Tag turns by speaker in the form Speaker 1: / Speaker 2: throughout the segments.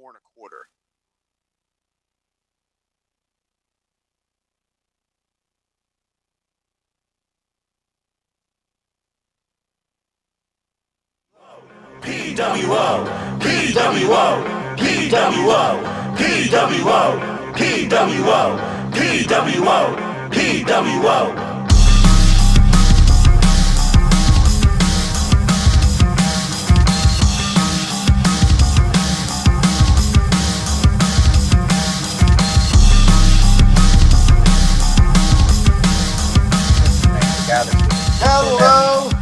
Speaker 1: 4.25.
Speaker 2: PWO, PWO, PWO, PWO, PWO, PWO, PWO.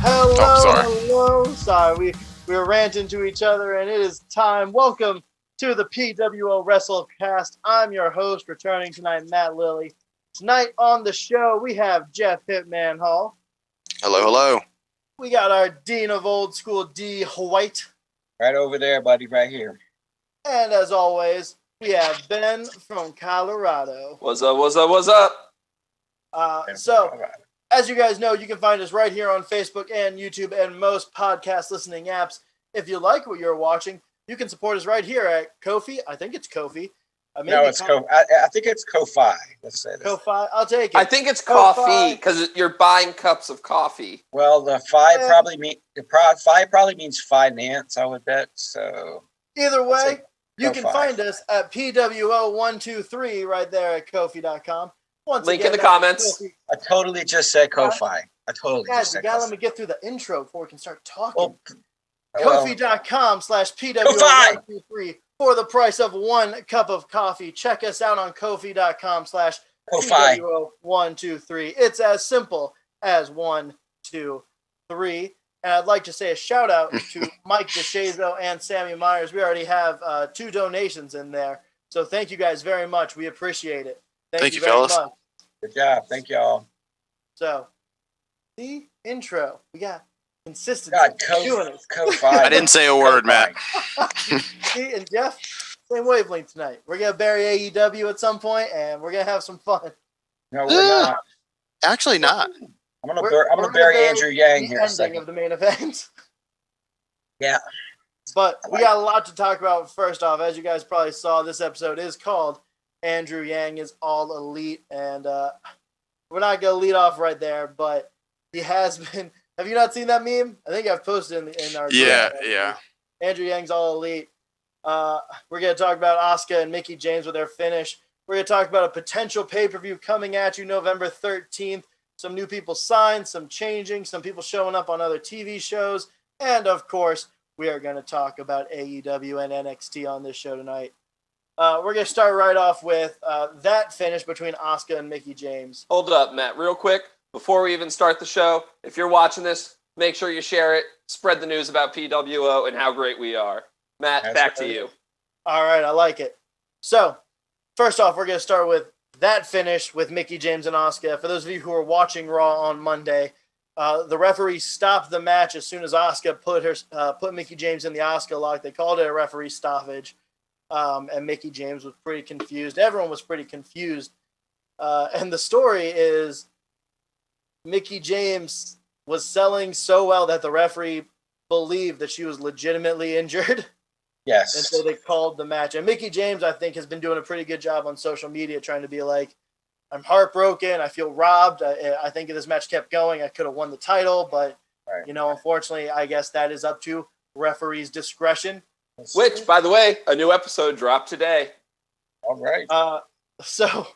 Speaker 3: Hello. Sorry, we were ranting to each other, and it is time. Welcome to the PWO WrestleCast. I'm your host, returning tonight, Matt Lilly. Tonight on the show, we have Jeff Hitman Hall.
Speaker 1: Hello.
Speaker 3: We got our Dean of Old School, D. White.
Speaker 4: Right over there, buddy, right here.
Speaker 3: And as always, we have Ben from Colorado.
Speaker 5: What's up?
Speaker 3: As you guys know, you can find us right here on Facebook and YouTube and most podcast listening apps. If you like what you're watching, you can support us right here at Ko-fi. I think it's Ko-fi.
Speaker 4: No, it's Ko. I think it's Ko-fi. Let's say this.
Speaker 3: Ko-fi. I'll take it.
Speaker 5: I think it's coffee because you're buying cups of coffee.
Speaker 4: Well, the fi probably means finance, I would bet. So
Speaker 3: either way, you can find us at PWO123 right there at Ko-fi.com.
Speaker 5: Link in the comments.
Speaker 4: I totally just said Ko-fi.
Speaker 3: Guys, you gotta let me get through the intro before we can start talking. Ko-fi.com/PWO123 for the price of one cup of coffee. Check us out on Ko-fi.com/PWO123. It's as simple as 1, 2, 3. And I'd like to say a shout out to Mike DeShazo and Sammy Myers. We already have 2 donations in there. So thank you guys very much. We appreciate it. Thank you, fellas. Much.
Speaker 4: Good job. Thank y'all.
Speaker 3: So, the intro. We got consistency.
Speaker 4: Ko-fi.
Speaker 1: I didn't say a word, Matt.
Speaker 3: See, and Jeff, same wavelength tonight. We're going to bury AEW at some point, and we're going to have some fun.
Speaker 4: No, we're not.
Speaker 1: Actually not.
Speaker 4: I'm gonna bury Andrew Yang here a second.
Speaker 3: Of the main event.
Speaker 4: Yeah.
Speaker 3: But we got a lot to talk about. First off, as you guys probably saw, this episode is called Andrew Yang is All Elite, and we're not going to lead off right there, but he has been. Have you not seen that meme? I think I've posted in our group.
Speaker 1: Yeah.
Speaker 3: Andrew Yang's All Elite. We're going to talk about Asuka and Mickie James with their finish. We're going to talk about a potential pay-per-view coming at you November 13th. Some new people signed, some changing, some people showing up on other TV shows, and of course, we are going to talk about AEW and NXT on this show tonight. We're going to start right off with that finish between Asuka and Mickie James.
Speaker 5: Hold up, Matt, real quick. Before we even start the show, if you're watching this, make sure you share it. Spread the news about PWO and how great we are. Matt, back to you.
Speaker 3: All right, I like it. So, first off, we're going to start with that finish with Mickie James and Asuka. For those of you who are watching Raw on Monday, the referee stopped the match as soon as Asuka put Mickie James in the Asuka lock. They called it a referee stoppage. And Mickie James was pretty confused. Everyone was pretty confused. And the story is Mickie James was selling so well that the referee believed that she was legitimately injured.
Speaker 4: Yes.
Speaker 3: And so they called the match. And Mickie James, I think, has been doing a pretty good job on social media trying to be like, I'm heartbroken. I feel robbed. I think if this match kept going, I could have won the title. But, unfortunately, I guess that is up to referee's discretion.
Speaker 5: Which, by the way, a new episode dropped today.
Speaker 4: All right.
Speaker 3: So,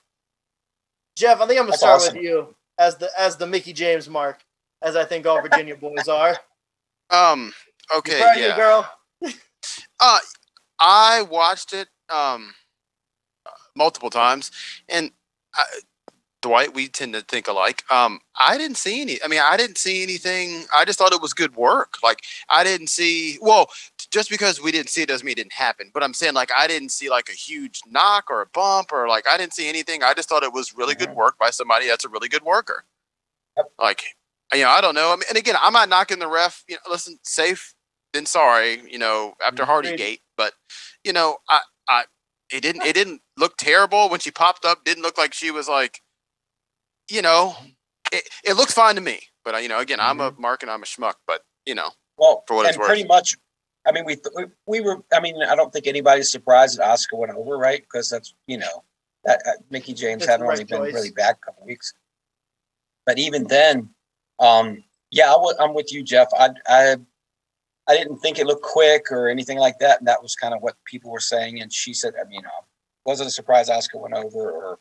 Speaker 3: Jeff, I think I'm going to start with you as the Mickie James mark, as I think all Virginia boys are.
Speaker 1: Okay,
Speaker 3: you you, girl.
Speaker 1: I watched it multiple times, and Dwight, we tend to think alike. I didn't see anything. I just thought it was good work. Like, I didn't see, just because we didn't see it doesn't mean it didn't happen. But I'm saying, like, I didn't see, like, a huge knock or a bump or, like, I didn't see anything. I just thought it was really good work by somebody that's a really good worker.
Speaker 4: Yep.
Speaker 1: Like, I don't know. I mean, and again, I'm not knocking the ref. Listen, safe than sorry, after Hardygate. But, it didn't look terrible when she popped up. Didn't look like she was, like, it looks fine to me. But, again, I'm a mark and I'm a schmuck. But,
Speaker 4: well,
Speaker 1: for what it's worth.
Speaker 4: Pretty much I mean, we were. I mean, I don't think anybody's surprised that Asuka went over, right? Because that's that Mickey James
Speaker 3: It's
Speaker 4: hadn't
Speaker 3: the right
Speaker 4: really been
Speaker 3: choice.
Speaker 4: really bad a couple weeks. But even then, yeah, I'm with you, Jeff. I didn't think it looked quick or anything like that, and that was kind of what people were saying. And she said, I mean, wasn't a surprise Asuka went over, or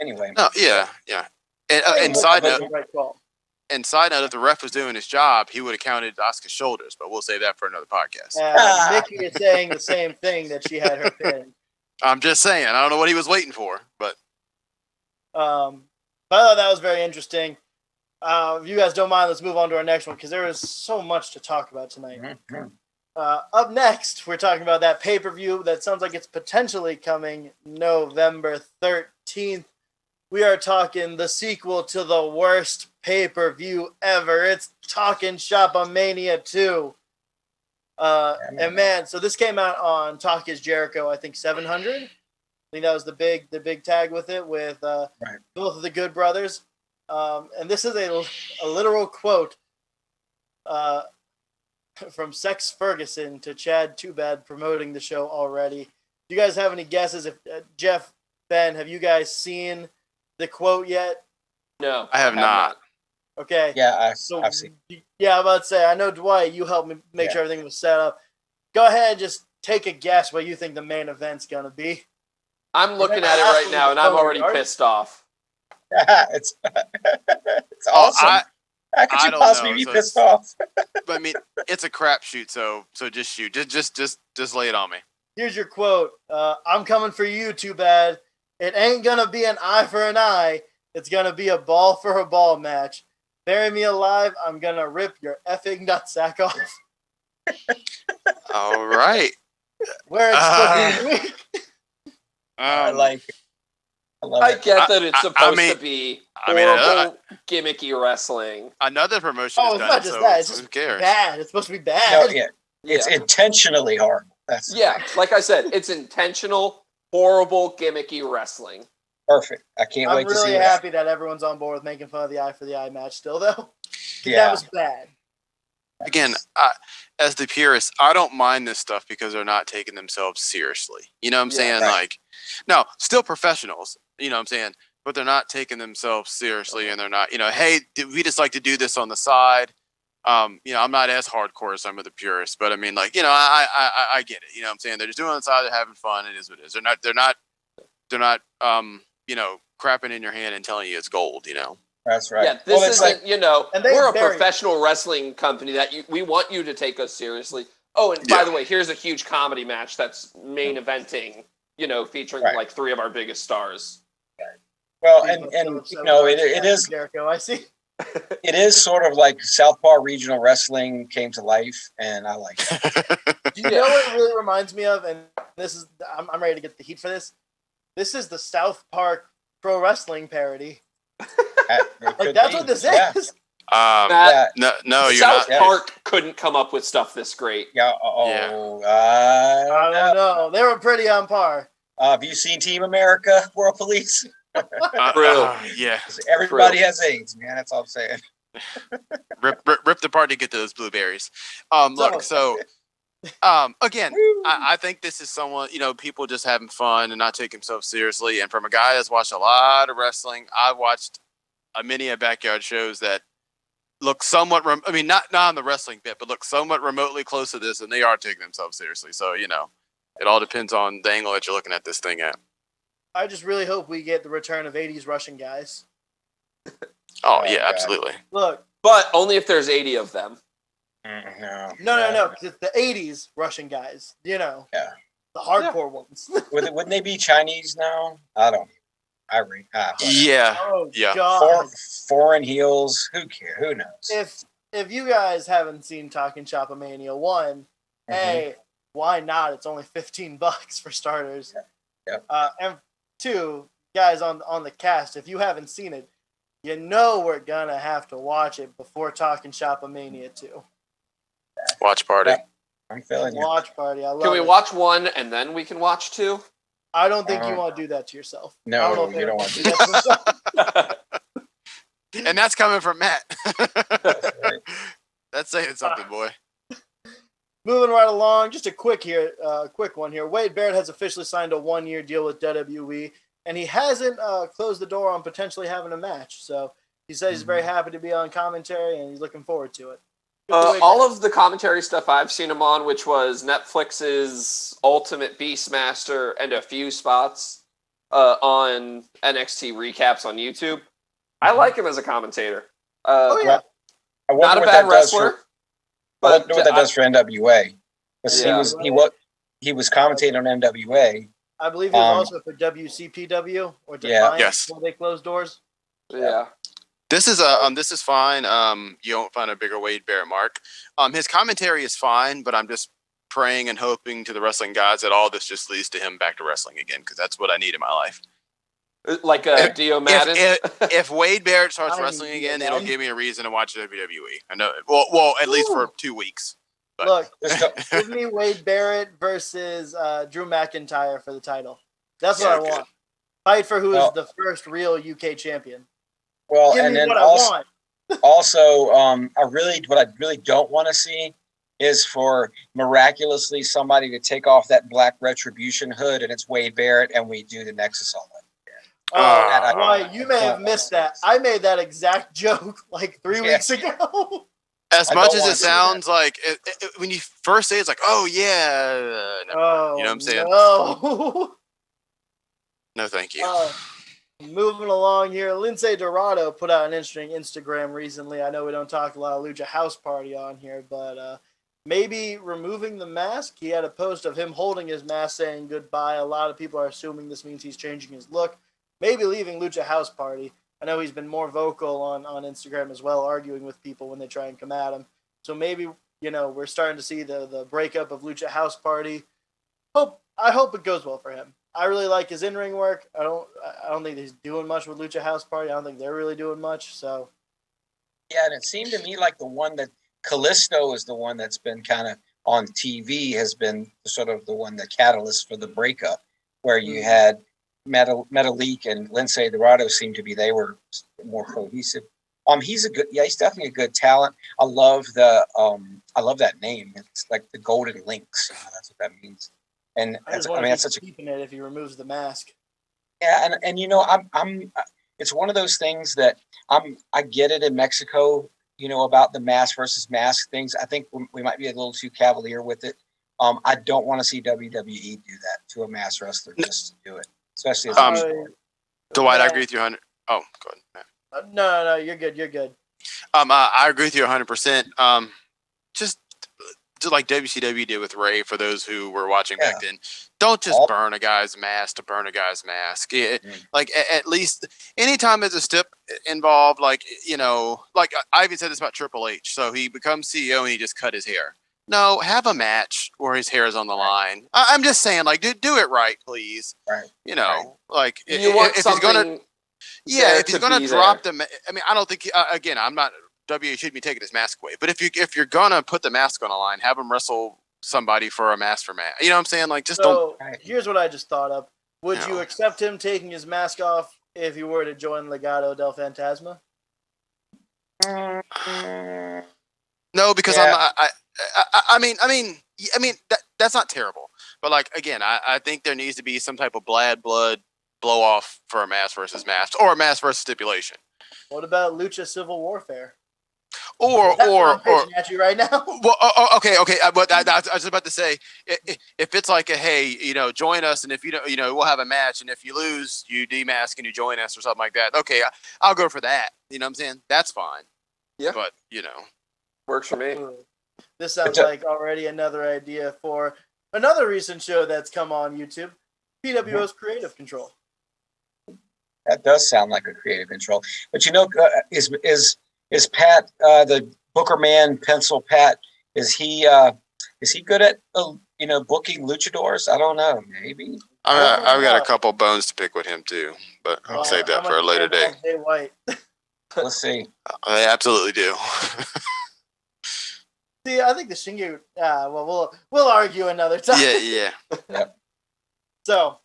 Speaker 4: anyway.
Speaker 1: No, yeah. And,
Speaker 3: I think
Speaker 1: and
Speaker 3: it
Speaker 1: side
Speaker 3: was
Speaker 1: note,
Speaker 3: the right call.
Speaker 1: if the ref was doing his job, he would have counted Asuka's shoulders. But we'll save that for another podcast.
Speaker 3: Mickey is saying the same thing, that she had her pin.
Speaker 1: I'm just saying. I don't know what he was waiting for, but
Speaker 3: But I thought that was very interesting. If you guys don't mind, let's move on to our next one because there is so much to talk about tonight.
Speaker 4: Mhm.
Speaker 3: Up next, we're talking about that pay-per-view that sounds like it's potentially coming November 13th. We are talking the sequel to the worst pay-per-view ever. It's Talking Shop-A-Mania 2. And man, so this came out on Talk Is Jericho, I think 700. I think that was the big tag with it, with both of the Good Brothers. And this is a literal quote from Sex Ferguson to Chad Too Bad promoting the show already. Do you guys have any guesses? If Jeff, Ben, have you guys seen the quote yet?
Speaker 5: No,
Speaker 1: I have not.
Speaker 3: Okay.
Speaker 4: Yeah,
Speaker 3: So
Speaker 4: I've seen.
Speaker 3: yeah, I'm about to say, I know Dwight, you helped me make sure everything was set up. Go ahead and just take a guess what you think the main event's gonna be.
Speaker 5: I'm looking at it right now, and I'm already pissed off.
Speaker 4: It's awesome. How could
Speaker 1: I
Speaker 4: you
Speaker 1: don't
Speaker 4: possibly
Speaker 1: know,
Speaker 4: be
Speaker 1: so
Speaker 4: pissed off?
Speaker 1: But I mean, it's a crapshoot. So just shoot. Just lay it on me.
Speaker 3: Here's your quote. I'm coming for you, Too Bad. It ain't gonna be an eye for an eye. It's gonna be a ball for a ball match. Bury me alive. I'm gonna rip your effing nutsack off.
Speaker 1: All right.
Speaker 3: Where it's supposed to be.
Speaker 4: I like it. I love
Speaker 5: I
Speaker 4: it.
Speaker 5: get that it's supposed
Speaker 1: mean-
Speaker 5: to be
Speaker 1: I mean,
Speaker 5: horrible, gimmicky wrestling.
Speaker 1: Another promotion
Speaker 3: Oh,
Speaker 1: has
Speaker 3: it's
Speaker 1: done
Speaker 3: not
Speaker 1: it,
Speaker 3: just
Speaker 1: so
Speaker 3: that. It's
Speaker 1: who
Speaker 3: just
Speaker 1: cares?
Speaker 3: bad. It's supposed to be
Speaker 4: No,
Speaker 3: bad.
Speaker 4: yeah, it's
Speaker 5: Yeah.
Speaker 4: intentionally horrible. That's
Speaker 5: Yeah, like I said, it's intentional, horrible, gimmicky wrestling.
Speaker 4: perfect. I can't
Speaker 3: I'm
Speaker 4: wait to see
Speaker 3: really
Speaker 4: that.
Speaker 3: happy that everyone's on board with making fun of the eye for the eye match still, though. 'Cause
Speaker 4: Yeah.
Speaker 3: that was bad.
Speaker 1: Again, as the purist, I don't mind this stuff because they're not taking themselves seriously. You know what I'm
Speaker 5: Yeah,
Speaker 1: saying?
Speaker 4: right.
Speaker 1: Like, no, still professionals. You know what I'm saying? But they're not taking themselves seriously, and they're not. Hey, we just like to do this on the side. I'm not as hardcore as some of the purists, but I mean, like, I get it. You know what I'm saying? They're just doing it on the side. They're having fun. It is what it is. They're not crapping in your hand and telling you it's gold.
Speaker 4: That's right.
Speaker 5: Yeah, this
Speaker 4: it's
Speaker 5: isn't,
Speaker 3: And they
Speaker 5: we're a
Speaker 3: bury-
Speaker 5: professional wrestling company that we want you to take us seriously. Oh, and by the way, here's a huge comedy match that's main eventing, featuring
Speaker 4: Right.
Speaker 5: like 3 of our biggest stars.
Speaker 4: well, and it is
Speaker 3: Jericho. I see.
Speaker 4: it is sort of like Southpaw Regional Wrestling came to life, and I like it.
Speaker 3: Do you know what it really reminds me of? And this is, I'm ready to get the heat for this. This is the South Park Pro Wrestling parody. Like, that's what this is.
Speaker 5: Matt,
Speaker 1: No, you're
Speaker 5: South
Speaker 1: not.
Speaker 5: Park couldn't come up with stuff this great.
Speaker 4: Yeah.
Speaker 3: I don't know. They were pretty on par.
Speaker 4: Have you seen Team America World Police?
Speaker 5: True.
Speaker 1: Yeah.
Speaker 4: Everybody has AIDS, man. That's all I'm saying.
Speaker 1: Rip the party to get those blueberries. Again, I think this is someone, people just having fun and not taking themselves seriously. And from a guy that's watched a lot of wrestling, I've watched many backyard shows that look somewhat, not on the wrestling bit, but look somewhat remotely close to this, and they are taking themselves seriously. So, it all depends on the angle that you're looking at this thing at.
Speaker 3: I just really hope we get the return of 80s Russian guys.
Speaker 1: Oh,
Speaker 4: Oh,
Speaker 1: yeah,
Speaker 4: God.
Speaker 1: absolutely.
Speaker 3: Look,
Speaker 5: But only if there's 80 of them.
Speaker 3: no, 'cause it's the 80s Russian guys.
Speaker 4: Yeah.
Speaker 3: The hardcore ones.
Speaker 4: Wouldn't they be Chinese now? I don't. Whatever.
Speaker 1: Yeah.
Speaker 3: Oh,
Speaker 1: Yeah.
Speaker 3: God.
Speaker 4: Foreign heels. Who cares? Who knows?
Speaker 3: If you guys haven't seen Talking Shop-A-Mania 1, hey, why not? It's only $15 for starters.
Speaker 4: Yep.
Speaker 3: And 2, guys on the cast, if you haven't seen it, we're gonna have to watch it before Talking Shop-A-Mania 2.
Speaker 1: Watch party.
Speaker 4: Yeah. I'm feeling you.
Speaker 3: Watch party. I love
Speaker 5: Can we
Speaker 3: it.
Speaker 5: watch 1 and then we can watch 2?
Speaker 3: I don't think you want to do that to yourself. I
Speaker 4: No,
Speaker 3: don't know if
Speaker 4: you don't
Speaker 3: anyone
Speaker 4: want to
Speaker 3: do that to themselves.
Speaker 1: And that's coming from Matt.
Speaker 4: Right.
Speaker 1: That's saying something, boy.
Speaker 3: Moving right along, just a quick one here. Wade Barrett has officially signed a 1-year deal with WWE, and he hasn't closed the door on potentially having a match. So he says he's very happy to be on commentary, and he's looking forward to it.
Speaker 5: All of the commentary stuff I've seen him on, which was Netflix's Ultimate Beastmaster and a few spots on NXT recaps on YouTube, I like him as a commentator.
Speaker 3: Yeah.
Speaker 5: Not a bad wrestler.
Speaker 4: I wonder what that does for NWA. Because he was commentating on NWA.
Speaker 3: I believe he was also for WCPW or Defiant before they closed doors.
Speaker 5: Yeah.
Speaker 1: This is fine. You won't find a bigger Wade Barrett mark. His commentary is fine, but I'm just praying and hoping to the wrestling gods that all this just leads to him back to wrestling again, because that's what I need in my life.
Speaker 5: Like Dio Madden.
Speaker 1: If Wade Barrett starts wrestling again, it'll give me a reason to watch WWE. I know. Well, at least for 2 weeks. But.
Speaker 3: Look, give me Wade Barrett versus Drew McIntyre for the title. That's what I want. Fight for who is the first real UK champion.
Speaker 4: Well,
Speaker 3: give
Speaker 4: and
Speaker 3: me
Speaker 4: then
Speaker 3: what I want.
Speaker 4: also, what I really don't want to see is for miraculously somebody to take off that black retribution hood, and it's Wade Barrett, and we do the Nexus all that.
Speaker 3: Why you may have missed that. I made that exact joke like 3 weeks ago.
Speaker 1: As much as it sounds like, when you first say it, it's like, oh yeah, you know what I'm saying?
Speaker 3: No,
Speaker 1: no, thank you.
Speaker 3: Moving along here, Lindsay Dorado put out an interesting Instagram recently. I know we don't talk a lot of Lucha House Party on here, but maybe removing the mask. He had a post of him holding his mask saying goodbye. A lot of people are assuming this means he's changing his look. Maybe leaving Lucha House Party. I know he's been more vocal on Instagram as well, arguing with people when they try and come at him. So maybe, we're starting to see the breakup of Lucha House Party. I hope it goes well for him. I really like his in-ring work. I don't think he's doing much with Lucha House Party. I don't think they're really doing much. So
Speaker 4: yeah, and it seemed to me like the one that Kalisto is the one that's been kind of on TV has been sort of the one, the catalyst for the breakup, where you had Metalik and Lindsay Dorado seemed to be, they were more cohesive. He's definitely a good talent. I love that name. It's like the Golden Links. That's what that means. And that's such a
Speaker 3: keeping it if he removes the mask.
Speaker 4: Yeah, and I'm it's one of those things that I get it in Mexico, about the mask versus mask things. I think we might be a little too cavalier with it. I don't want to see WWE do that to a masked wrestler just to do it. Especially as
Speaker 1: Dwight, I agree with you 100. Oh, go ahead.
Speaker 3: No, you're good. You're good.
Speaker 1: I agree with you 100%. Just like WCW did with Ray, for those who were watching back then, don't just burn a guy's mask to burn a guy's mask. Like at least anytime there's a step involved, like I even said this about Triple H. So he becomes CEO and he just cut his hair. No, have a match where his hair is on the line. I'm just saying, like, do it right, please.
Speaker 4: Right.
Speaker 1: Like
Speaker 5: you want
Speaker 1: if he's gonna, if he's gonna drop
Speaker 5: them.
Speaker 1: I mean, I don't think. Again, I'm not. WA shouldn't be taking his mask away. But if you're gonna put the mask on the line, have him wrestle somebody for a mask for mask. You know what I'm saying? Like, just don't.
Speaker 3: Here's what I just thought of. Would you accept him taking his mask off if he were to join Legado del Fantasma?
Speaker 1: No, because I mean that's not terrible. But like again, I think there needs to be some type of blood blow off for a mask versus mask, or a mask versus stipulation.
Speaker 3: What about Lucha Civil Warfare?
Speaker 1: Or
Speaker 3: at you right now.
Speaker 1: Well, okay. But I was about to say, if it's like hey, join us, and if we'll have a match, and if you lose, you demask and you join us or something like that. Okay, I'll go for that. You know what I'm saying? That's fine.
Speaker 5: Yeah.
Speaker 1: But
Speaker 5: works for me.
Speaker 3: This sounds like already another idea for another recent show that's come on YouTube. PWO's Creative Control.
Speaker 4: That does sound like a creative control. But is Pat the Booker Man pencil Pat? Is he good at booking luchadors? I don't know. Maybe.
Speaker 1: I've got a couple bones to pick with him too, but I'll save that for a later day.
Speaker 3: Jay White.
Speaker 4: Let's see.
Speaker 1: I absolutely do.
Speaker 3: See, I think the Shingo. Well, we'll argue another time.
Speaker 1: Yeah.
Speaker 3: So,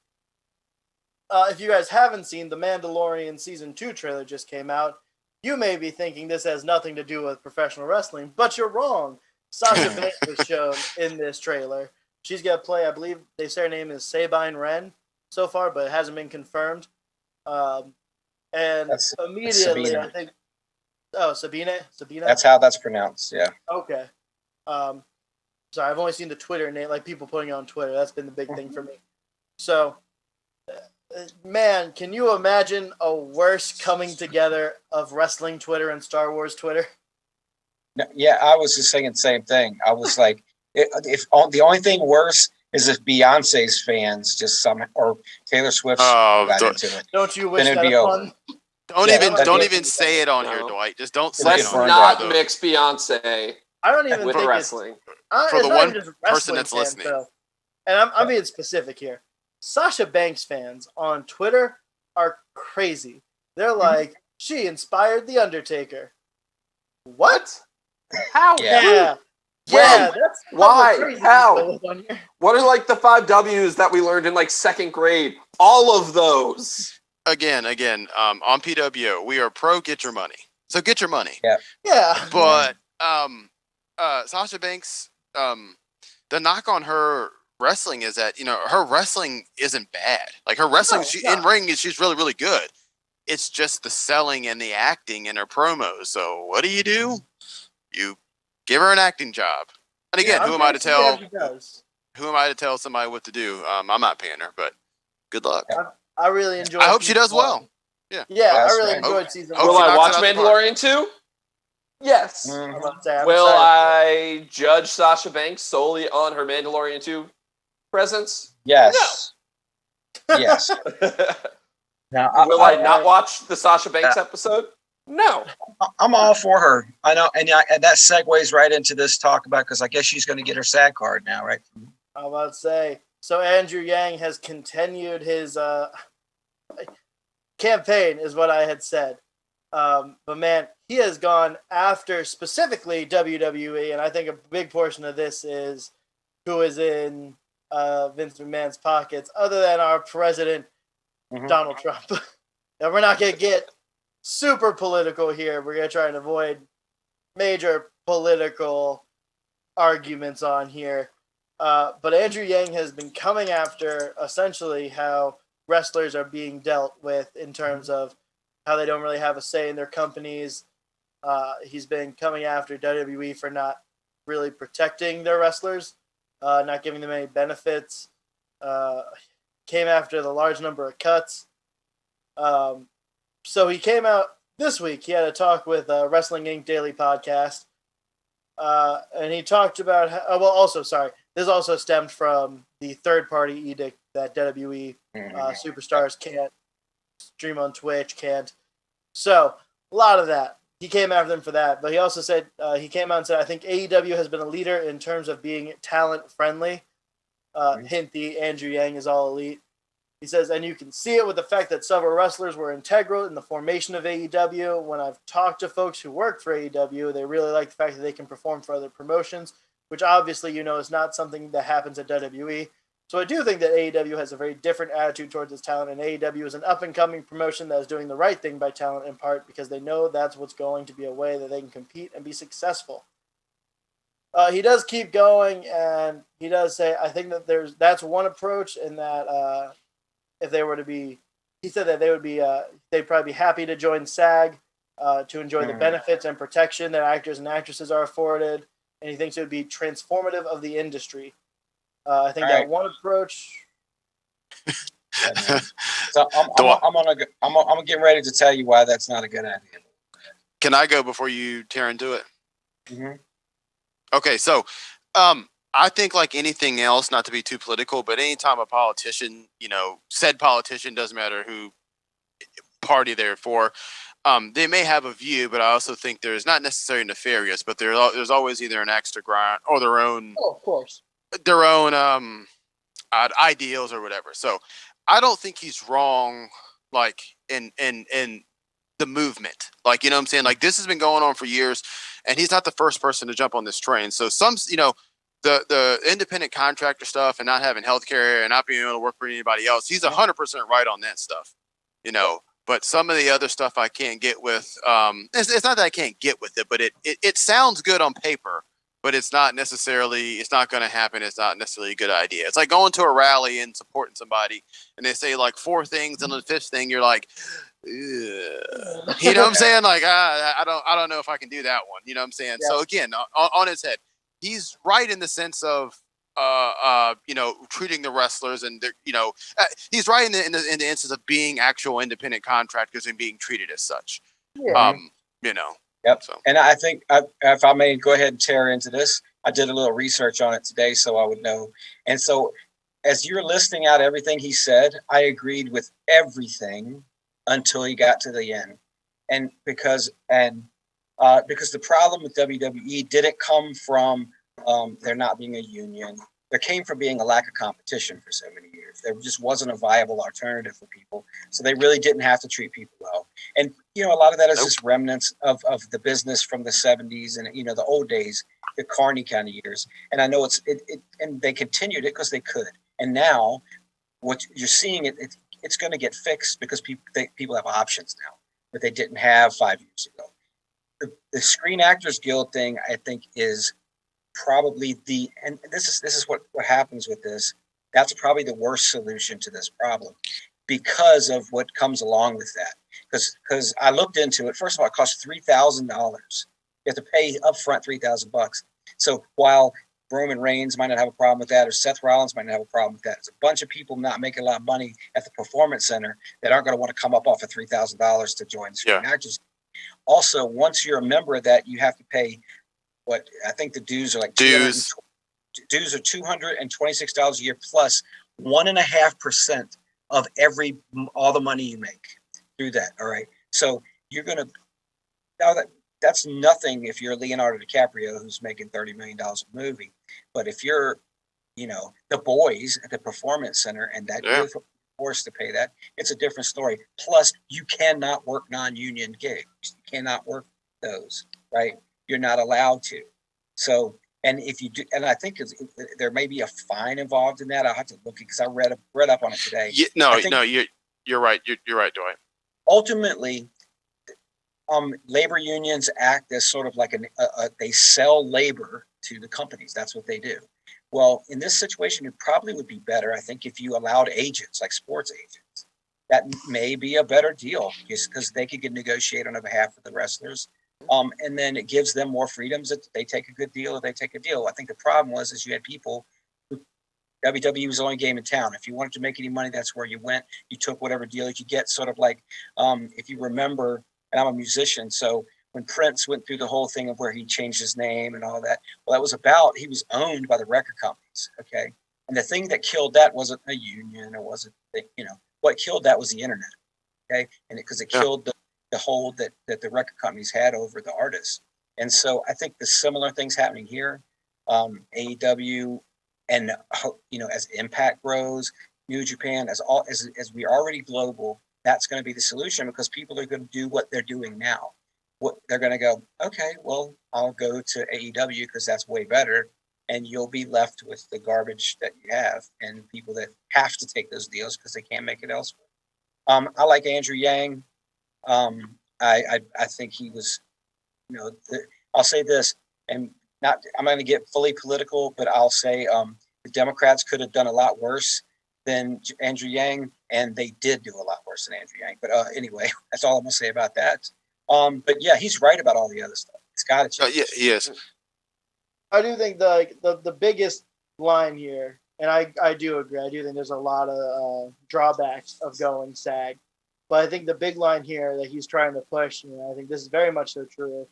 Speaker 3: if you guys haven't seen, The Mandalorian Season 2 trailer just came out. You may be thinking this has nothing to do with professional wrestling, but you're wrong. Sasha Banks was shown in this trailer. She's going to play, I believe they say her name is Sabine Wren so far, but it hasn't been confirmed. And
Speaker 4: That's
Speaker 3: immediately,
Speaker 4: Sabina.
Speaker 3: I think, oh, Sabina?
Speaker 4: That's how that's pronounced. Yeah.
Speaker 3: Okay. Sorry, I've only seen the Twitter name, like people putting it on Twitter. That's been the big thing for me. So, man, can you imagine a worse coming together of wrestling Twitter and Star Wars Twitter?
Speaker 4: No, yeah, I was just saying the same thing. I was like, if the only thing worse is if Beyonce's fans just or Taylor Swift got into it.
Speaker 3: Don't you wish
Speaker 4: Then it'd
Speaker 3: that
Speaker 4: be
Speaker 3: upon?
Speaker 1: Don't even say it on here,
Speaker 5: No.
Speaker 1: Dwight. Just don't say
Speaker 5: Let's
Speaker 1: it on
Speaker 5: not
Speaker 1: here.
Speaker 5: mix Beyonce
Speaker 3: I don't even
Speaker 5: with
Speaker 3: think
Speaker 5: wrestling.
Speaker 3: it's
Speaker 1: For the
Speaker 3: not
Speaker 1: one
Speaker 3: even just
Speaker 1: person
Speaker 3: wrestling
Speaker 1: that's
Speaker 3: fans,
Speaker 1: listening.
Speaker 3: though. And I'm being specific here. Sasha Banks fans on Twitter are crazy. They're like, she inspired The Undertaker. What?
Speaker 5: How?
Speaker 3: Yeah.
Speaker 5: When?
Speaker 3: Yeah, that's
Speaker 5: Why?
Speaker 3: crazy
Speaker 5: How?
Speaker 3: stuff on here.
Speaker 5: What are like the 5 W's that we learned in like 2nd grade? All of those.
Speaker 1: Again, on PWO, we are pro get your money. So get your money.
Speaker 3: Yeah.
Speaker 1: But Sasha Banks, the knock on her wrestling is that, her wrestling isn't bad. Like her wrestling, in ring, she's really, really good. It's just the selling and the acting and her promos. So what do? You give her an acting job. And again, who am I to tell? Who am I to tell somebody what to do? I'm not paying her, but good luck.
Speaker 3: I really enjoyed.
Speaker 1: I hope she does well.
Speaker 3: Yeah,
Speaker 4: That's
Speaker 3: I really
Speaker 4: right.
Speaker 3: enjoyed season
Speaker 1: Hope
Speaker 5: Will
Speaker 3: one.
Speaker 1: she
Speaker 5: I
Speaker 1: knocks
Speaker 5: watch
Speaker 1: it out the park.
Speaker 5: Mandalorian 2? Yes.
Speaker 3: I'm about to say, I'm
Speaker 5: Will
Speaker 3: excited.
Speaker 5: I judge Sasha Banks solely on her Mandalorian 2 presence?
Speaker 4: Yes. Yes. Now,
Speaker 5: Will I not watch the Sasha Banks episode? No.
Speaker 4: I'm all for her. I know, and that segues right into this talk about, because I guess she's going to get her SAG card now, right?
Speaker 3: I'm about to say. So Andrew Yang has continued his campaign, is what I had said. But man, he has gone after specifically WWE, and I think a big portion of this is who is in Vince McMahon's pockets, other than our president, Donald Trump. And we're not going to get super political here. We're going to try and avoid major political arguments on here. But Andrew Yang has been coming after essentially how wrestlers are being dealt with in terms of how they don't really have a say in their companies. He's been coming after WWE for not really protecting their wrestlers, not giving them any benefits. Came after the large number of cuts. So he came out this week. He had a talk with Wrestling Inc. Daily Podcast. And he talked about this also stemmed from the third-party edict that WWE superstars can't stream on Twitch, can't. So, a lot of that. He came after them for that. But he also said, he came out and said, I think AEW has been a leader in terms of being talent-friendly. Hint, the Andrew Yang is all elite. He says, and you can see it with the fact that several wrestlers were integral in the formation of AEW. When I've talked to folks who work for AEW, they really like the fact that they can perform for other promotions, which obviously, is not something that happens at WWE. So I do think that AEW has a very different attitude towards its talent, and AEW is an up-and-coming promotion that is doing the right thing by talent in part because they know that's what's going to be a way that they can compete and be successful. He does keep going, and he does say, I think that that's one approach in that if they were to be, he said that they would be, they'd probably be happy to join SAG to enjoy the benefits and protection that actors and actresses are afforded, and he thinks it would be transformative of the industry. I think one approach.
Speaker 4: So I'm gonna get ready to tell you why that's not a good idea.
Speaker 1: Can I go before you tear into it?
Speaker 4: Mm-hmm.
Speaker 1: Okay, so I think like anything else, not to be too political, but anytime a politician, said politician, doesn't matter who party they're for, they may have a view, but I also think there's not necessarily nefarious, but there's always either an axe to grind or their own,
Speaker 3: of course,
Speaker 1: their own ideals or whatever. So I don't think he's wrong, like in the movement, like, what I'm saying? Like, this has been going on for years, and he's not the first person to jump on this train. So the independent contractor stuff and not having healthcare and not being able to work for anybody else, he's 100% right on that stuff, but some of the other stuff I can't get with, it's not that I can't get with it, but it sounds good on paper, but it's not going to happen. It's not necessarily a good idea. It's like going to a rally and supporting somebody, and they say like 4 things, and the 5th thing you're like, ugh. You know what I'm saying? Like, I don't know if I can do that one. You know what I'm saying?
Speaker 3: Yeah.
Speaker 1: So again, on his head, he's right in the sense of, treating the wrestlers, and he's right in the instance of being actual independent contractors and being treated as such.
Speaker 3: Yeah.
Speaker 4: Yep.
Speaker 1: So.
Speaker 4: And I think, if I may go ahead and tear into this, I did a little research on it today so I would know. And so as you're listing out everything he said, I agreed with everything until he got to the end. And because the problem with WWE didn't come from there not being a union. There came from being a lack of competition for so many years. There just wasn't a viable alternative for people. So they really didn't have to treat people well. And, a lot of that is just remnants of the business from the 70s and, the old days, the Carney kind of years. And I know and they continued it because they could. And now what you're seeing, it's going to get fixed because people have options now that they didn't have 5 years ago. The Screen Actors Guild thing, I think, is probably and this is what happens with this. That's probably the worst solution to this problem because of what comes along with that. Because I looked into it. First of all, it costs $3,000. You have to pay upfront $3,000. So while Roman Reigns might not have a problem with that, or Seth Rollins might not have a problem with that, it's a bunch of people not making a lot of money at the Performance Center that aren't going to want to come up off of $3,000 to join the Screen Actors. Also, once you're a member of that, you have to pay what I think the dues are like. Dues are $226 a year plus 1.5% of all the money you make through that. All right, so you're gonna that's nothing if you're Leonardo DiCaprio who's making $30 million a movie, but if you're the boys at the Performance Center and that you're forced to pay that, it's a different story. Plus, you cannot work non-union gigs. You cannot work those, right? You're not allowed to. So, and if you do, and I think there may be a fine involved in that. I'll have to look because I read up on it today.
Speaker 1: You're right. You're right, Dwight.
Speaker 4: Ultimately, labor unions act as sort of like they sell labor to the companies. That's what they do. Well, in this situation, it probably would be better, I think, if you allowed agents, like sports agents. That may be a better deal just because they could negotiate on behalf of the wrestlers. And then it gives them more freedoms that they take a good deal or they take a deal. I think the problem was you had people who WWE was the only game in town. If you wanted to make any money, that's where you went. You took whatever deal you could get, sort of like if you remember, and I'm a musician, so when Prince went through the whole thing of where he changed his name and all that, well, that was he was owned by the record companies, okay? And the thing that killed that wasn't a union, or wasn't, what killed that was the internet, okay? And because it killed the hold that the record companies had over the artists. And so I think the similar things happening here, AEW, and as Impact grows, New Japan, as we're already global, that's going to be the solution because people are going to do what they're doing now. What they're going to go, okay, well, I'll go to AEW because that's way better, and you'll be left with the garbage that you have and people that have to take those deals because they can't make it elsewhere. I like Andrew Yang. I think he was, I'll say this, and I'm going to get fully political, but I'll say the Democrats could have done a lot worse than Andrew Yang, and they did do a lot worse than Andrew Yang. But anyway, that's all I'm going to say about that. But yeah, he's right about all the other stuff. It's got to change.
Speaker 1: Yeah, he is.
Speaker 3: I do think the biggest line here, and I do agree. I do think there's a lot of drawbacks of going SAG. But I think the big line here that he's trying to push, I think this is very much so true.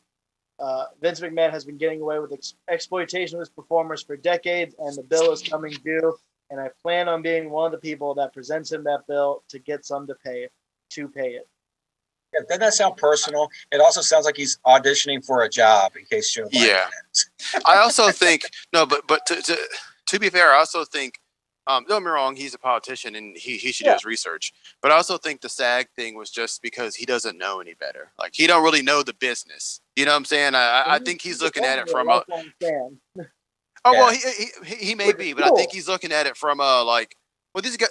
Speaker 3: Vince McMahon has been getting away with exploitation of his performers for decades, and the bill is coming due. And I plan on being one of the people that presents him that bill to get some to pay it.
Speaker 4: Yeah, doesn't that sound personal? It also sounds like he's auditioning for a job in case Joe Biden ends.
Speaker 1: I also think but to be fair, I also think don't get me wrong, he's a politician and he should do his research. But I also think the SAG thing was just because he doesn't know any better. Like he don't really know the business. You know what I'm saying? I think he's looking at it from a well, he may be, but I think he's looking at it from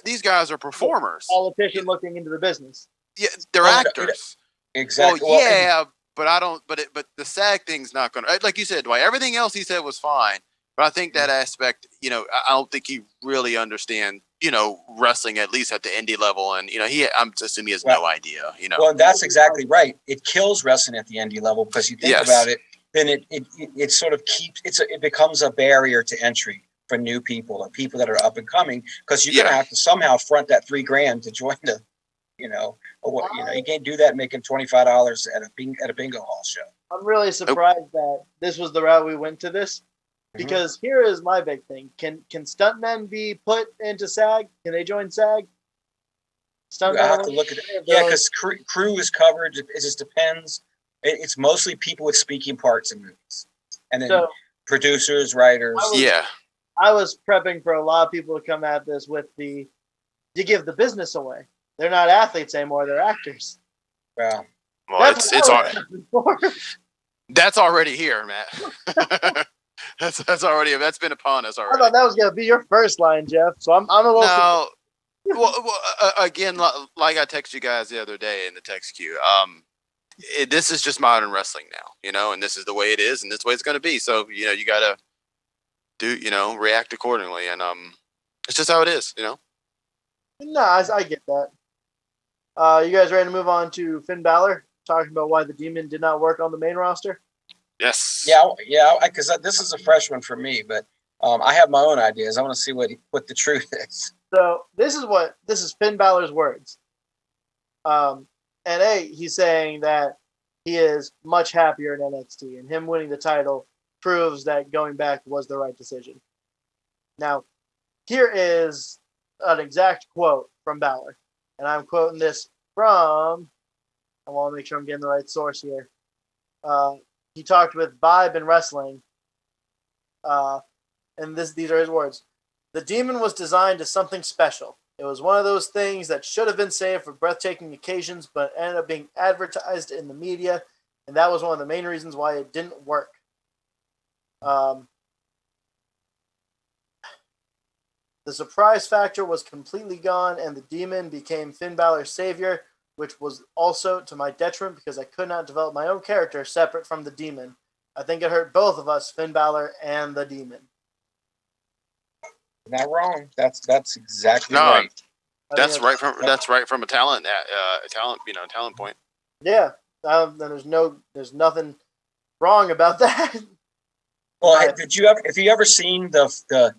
Speaker 1: these guys are performers.
Speaker 3: Politician looking into the business.
Speaker 1: Yeah, they're actors.
Speaker 4: Exactly.
Speaker 1: Well, but I don't. But the SAG thing's not going to. Like you said, Dwight. Everything else he said was fine, but I think that aspect, I don't think he really understands, wrestling at least at the indie level, and I'm assuming he has no idea.
Speaker 4: Well, that's exactly right. It kills wrestling at the indie level because you think about it, then it sort of keeps it becomes a barrier to entry for new people or people that are up and coming, because you're gonna have to somehow front that $3,000 to join the, you can't do that making $25 at a bingo hall show.
Speaker 3: I'm really surprised that this was the route we went to this, because here is my big thing: can stuntmen be put into SAG? Can they join SAG?
Speaker 4: I have to look at it. Yeah, because crew is covered. It just depends. It's mostly people with speaking parts in movies, and then producers, writers.
Speaker 3: I was prepping for a lot of people to come at this with you give the business away. They're not athletes anymore; they're actors.
Speaker 4: Well,
Speaker 1: that's already here, Matt. that's been upon us already.
Speaker 3: I thought that was gonna be your first line, Jeff. So I'm a little.
Speaker 1: No. Well, again, like I texted you guys the other day in the text queue. This is just modern wrestling now, and this is the way it is, and this way it's going to be. So, you got to react accordingly, and it's just how it is,
Speaker 3: No, I get that. You guys ready to move on to Finn Balor talking about why the Demon did not work on the main roster?
Speaker 1: Yes.
Speaker 4: Yeah, because this is a fresh one for me, but I have my own ideas. I want to see what the truth is.
Speaker 3: So this is Finn Balor's words. And he's saying that he is much happier in NXT, and him winning the title proves that going back was the right decision. Now, here is an exact quote from Balor, and I'm quoting this from. I want to make sure I'm getting the right source here. He talked with Vibe and Wrestling, and these are his words. The Demon was designed as something special. It was one of those things that should have been saved for breathtaking occasions, but ended up being advertised in the media, and that was one of the main reasons why it didn't work. The surprise factor was completely gone, and the Demon became Finn Balor's savior, which was also to my detriment because I could not develop my own character separate from the Demon. I think it hurt both of us, Finn Balor and the Demon.
Speaker 4: Not wrong. That's exactly right.
Speaker 1: That's right from a talent point.
Speaker 3: Yeah. There's nothing wrong about that.
Speaker 4: Well, have you ever seen the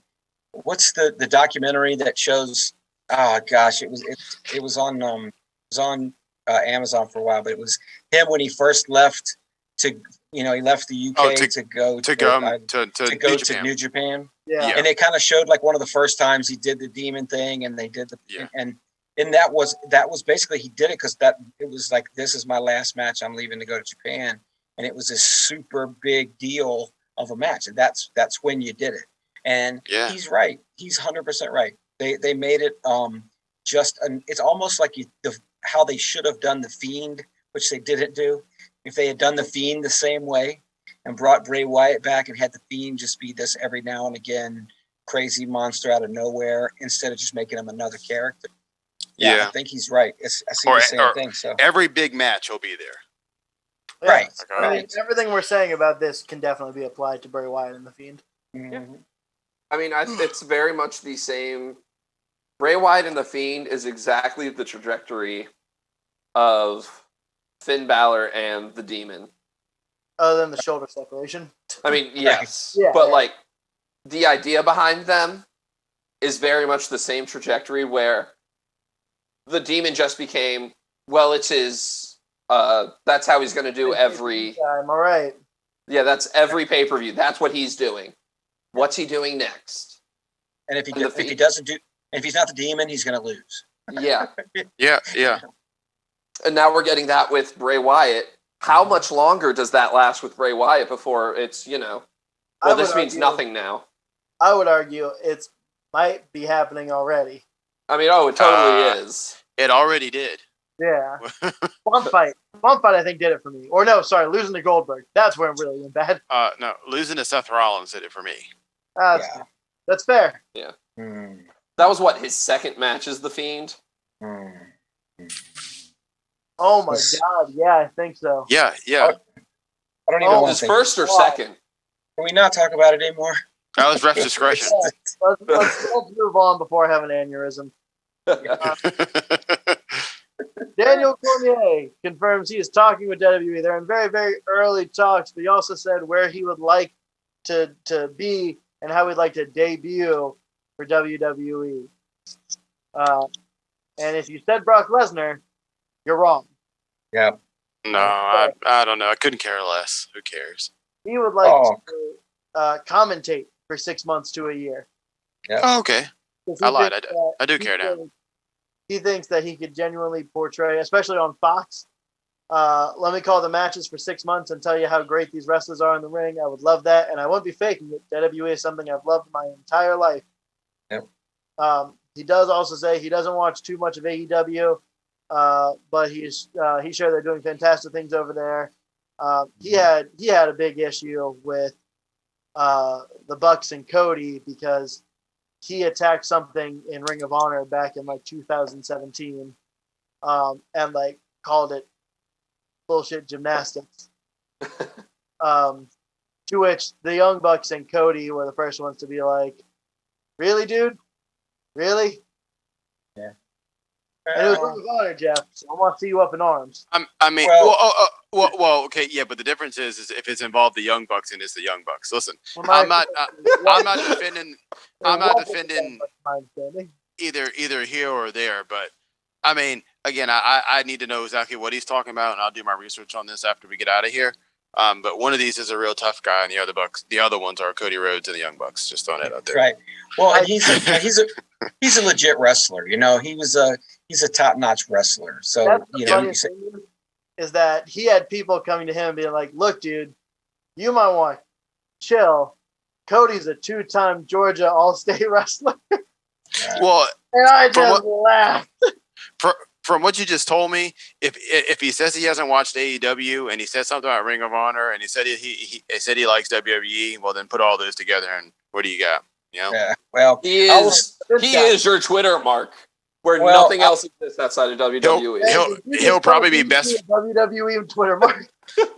Speaker 4: what's the documentary that shows? Oh gosh, it was on Amazon for a while, but it was him when he first left he left the UK to go to New Japan.
Speaker 3: Yeah.
Speaker 4: And it kind of showed like one of the first times he did the Demon thing, and they did and that was basically he did it because it was like, this is my last match, I'm leaving to go to Japan, and it was a super big deal of a match, and that's when you did it. And he's right, he's 100% right. They made it it's almost like how they should have done the Fiend, which they didn't do. If they had done the Fiend the same way and brought Bray Wyatt back and had the Fiend just be this every now and again crazy monster out of nowhere instead of just making him another character. Yeah. I think he's right. I see the same thing. So
Speaker 1: every big match will be there.
Speaker 3: Yeah.
Speaker 4: Right.
Speaker 3: I mean, everything we're saying about this can definitely be applied to Bray Wyatt and the Fiend.
Speaker 4: Mm-hmm.
Speaker 5: Yeah. I mean, it's very much the same. Bray Wyatt and the Fiend is exactly the trajectory of Finn Balor and the Demon.
Speaker 3: Other than the shoulder separation.
Speaker 5: I mean, yes.
Speaker 3: But
Speaker 5: like, the idea behind them is very much the same trajectory where the Demon just became, well, it's his, that's how he's going to do every...
Speaker 3: Time, all right.
Speaker 5: Yeah, that's every pay-per-view. That's what he's doing. What's he doing next?
Speaker 4: And if he's not the Demon, he's going to lose.
Speaker 5: Yeah.
Speaker 1: Yeah.
Speaker 5: And now we're getting that with Bray Wyatt. How much longer does that last with Bray Wyatt before it's, this means nothing now?
Speaker 3: I would argue it might be happening already.
Speaker 5: I mean, it totally is.
Speaker 1: It already did.
Speaker 3: Yeah. Bump fight, I think, did it for me. Or no, sorry, losing to Goldberg. That's where it really went bad.
Speaker 1: No, losing to Seth Rollins did it for me.
Speaker 3: That's fair.
Speaker 5: Yeah.
Speaker 4: Mm.
Speaker 5: That was his second match as the Fiend?
Speaker 4: Mm.
Speaker 3: Oh my God! Yeah, I think so.
Speaker 1: Yeah.
Speaker 4: I don't even
Speaker 3: Oh,
Speaker 4: want
Speaker 5: Was
Speaker 4: to think.
Speaker 5: first or second?
Speaker 4: Can we not talk about it anymore?
Speaker 1: That was ref's discretion.
Speaker 3: Let's move on before I have an aneurysm. Daniel Cormier confirms he is talking with WWE. They're in very, very early talks, but he also said where he would like to be and how he'd like to debut for WWE. And if you said Brock Lesnar, you're wrong.
Speaker 4: Yeah.
Speaker 1: No, I don't know. I couldn't care less. Who cares?
Speaker 3: He would like
Speaker 4: Oh.
Speaker 3: to commentate for 6 months to a year.
Speaker 1: Oh, okay.
Speaker 3: 'Cause he
Speaker 1: I lied.
Speaker 3: thinks
Speaker 1: I do
Speaker 3: he
Speaker 1: care now.
Speaker 3: thinks- He thinks that he could genuinely portray, especially on Fox. Let me call the matches for 6 months and tell you how great these wrestlers are in the ring. I would love that, and I won't be faking it. WWE is something I've loved my entire life.
Speaker 4: Yep.
Speaker 3: He does also say he doesn't watch too much of AEW, but he's sure they're doing fantastic things over there. He had a big issue with the Bucks and Cody because he attacked something in Ring of Honor back in like 2017, and like called it bullshit gymnastics. To which the Young Bucks and Cody were the first ones to be like, "Really, dude? Really?"
Speaker 4: Yeah.
Speaker 3: And it was Ring of Honor, Jeff. So I want to see you up in arms.
Speaker 1: I mean, well, okay, yeah, but the difference is if it's involved the Young Bucks and it's the Young Bucks. Listen, I'm not defending either here or there, but I mean, again, I need to know exactly what he's talking about, and I'll do my research on this after we get out of here. But one of these is a real tough guy, and the other ones are Cody Rhodes and the Young Bucks. Just throwing it out there.
Speaker 4: Right. Well, and he's a legit wrestler. You know, he's a top-notch wrestler. So
Speaker 3: That's the
Speaker 4: you know,
Speaker 3: funniest thing is that he had people coming to him and being like, "Look, dude, you might want to chill. Cody's a 2-time Georgia All-State wrestler."
Speaker 1: Well,
Speaker 3: And I just laughed.
Speaker 1: from what you just told me, if he says he hasn't watched AEW and he said something about Ring of Honor and he said he said he likes WWE, well then put all those together and what do you got? You know?
Speaker 4: yeah. Well,
Speaker 5: He is your Twitter mark, where nothing else exists outside of WWE.
Speaker 1: He'll probably be best.
Speaker 3: WWE Twitter mark.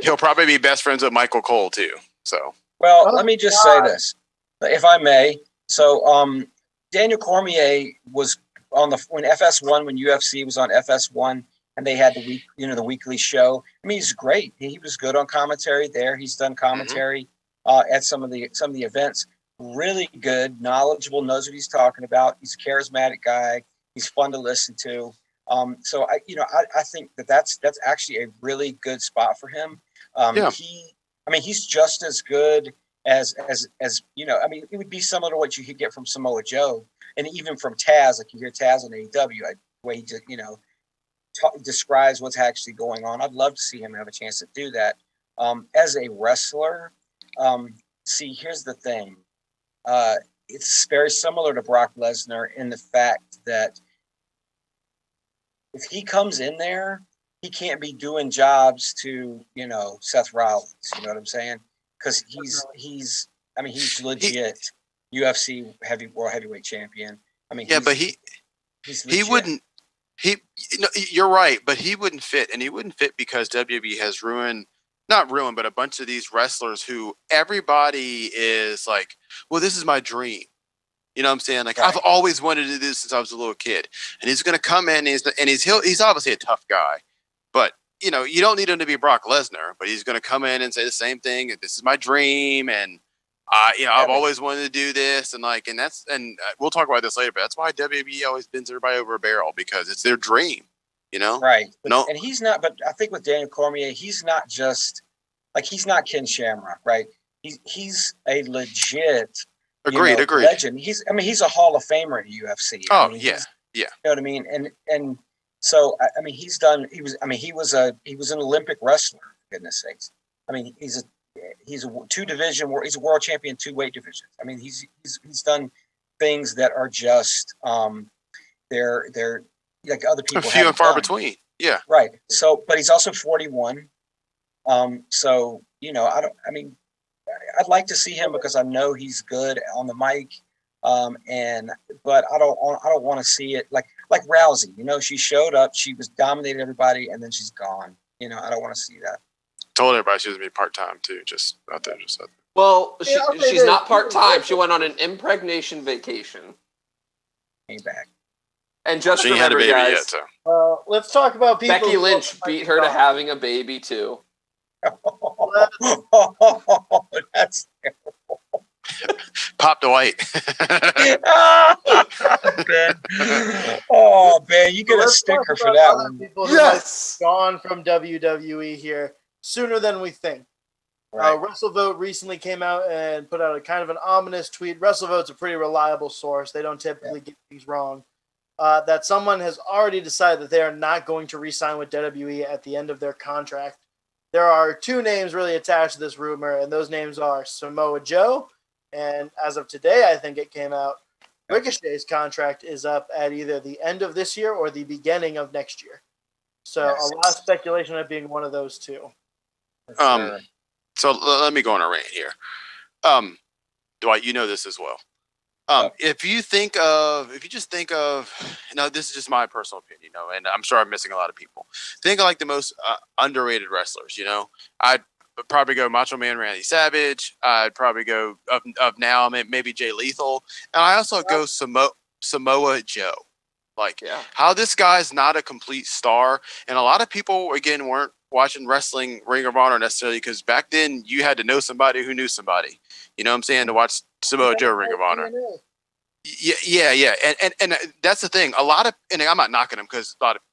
Speaker 1: He'll probably be best friends with Michael Cole too. So
Speaker 4: well, let me just say this, if I may. So, Daniel Cormier was on when FS1, when UFC was on FS1, and they had the weekly show. I mean, he's great. He was good on commentary there. He's done commentary at some of the events. Really good, knowledgeable, knows what he's talking about. He's a charismatic guy. He's fun to listen to. So I think that's actually a really good spot for him. He's just as good as I mean, it would be similar to what you could get from Samoa Joe, and even from Taz. Like you hear Taz on AEW, the way he just describes what's actually going on. I'd love to see him have a chance to do that. As a wrestler, see, here's the thing. It's very similar to Brock Lesnar in the fact that if he comes in there, he can't be doing jobs to, Seth Rollins. You know what I'm saying? Because he's legit UFC world heavyweight champion. I mean,
Speaker 1: yeah, but he wouldn't. You're right, but he wouldn't fit, and he wouldn't fit because WWE has not ruined, but a bunch of these wrestlers who everybody is like, well, this is my dream. You know what I'm saying? Like, right. I've always wanted to do this since I was a little kid. And he's going to come in, he's obviously a tough guy. But, you don't need him to be Brock Lesnar, but he's going to come in and say the same thing. This is my dream. And, I've always wanted to do this. And we'll talk about this later, but that's why WWE always bends everybody over a barrel, because it's their dream,
Speaker 4: Right.
Speaker 1: No.
Speaker 4: And he's not, but I think with Daniel Cormier, he's not just like, he's not Ken Shamrock, right? He's a legit
Speaker 1: Agreed.
Speaker 4: legend. He's a Hall of Famer in the UFC.
Speaker 1: Oh,
Speaker 4: yeah.
Speaker 1: You
Speaker 4: know what I mean? And so he was an Olympic wrestler, for goodness sakes. I mean, he's a he's a world champion 2 weight divisions. I mean, he's done things that are just they're like other people
Speaker 1: few and far between. Yeah.
Speaker 4: Right. So, but he's also 41. So, I'd like to see him because I know he's good on the mic. But I don't want to see it like Rousey. She showed up, she was dominated everybody, and then she's gone. I don't want to see that.
Speaker 1: told everybody she was gonna be part-time too. Just out there, just out there.
Speaker 5: Well,
Speaker 3: Yeah, I'll say
Speaker 5: she's
Speaker 3: this.
Speaker 5: not part time. She went on an impregnation vacation.
Speaker 4: Came back.
Speaker 5: And just
Speaker 1: She ain't had a
Speaker 5: remember,
Speaker 1: baby
Speaker 5: guys,
Speaker 1: yet, so
Speaker 3: Let's talk about people.
Speaker 5: Becky Lynch beat her to having a baby too.
Speaker 4: That's
Speaker 1: Pop Dwight.
Speaker 4: Ben. Oh man, you get a
Speaker 3: Let's talk
Speaker 4: sticker for
Speaker 3: about
Speaker 4: that
Speaker 3: other
Speaker 4: one.
Speaker 3: people who might
Speaker 5: Yes.
Speaker 3: have gone from WWE here sooner than we think.
Speaker 4: Right.
Speaker 3: WrestleVote recently came out and put out a kind of an ominous tweet. WrestleVote's a pretty reliable source. They don't typically get things wrong. That someone has already decided that they are not going to re-sign with WWE at the end of their contract. There are two names really attached to this rumor, and those names are Samoa Joe, and as of today, I think it came out, Ricochet's contract is up at either the end of this year or the beginning of next year. So
Speaker 4: Yes.
Speaker 3: a lot of speculation of being one of those two.
Speaker 4: For sure.
Speaker 1: So let me go on a rant here. Dwight, you know this as well. If you just think of, this is just my personal opinion, and I'm sure I'm missing a lot of people. Think of like the most underrated wrestlers, I'd probably go Macho Man Randy Savage. I'd probably go of now, maybe Jay Lethal. And I also go Samoa Joe. Like, how this guy's not a complete star. And a lot of people, again, weren't watching wrestling Ring of Honor necessarily because back then you had to know somebody who knew somebody. You know what I'm saying? To watch Samoa Joe Ring of Honor. Yeah. And that's the thing. A lot of, and I'm not knocking them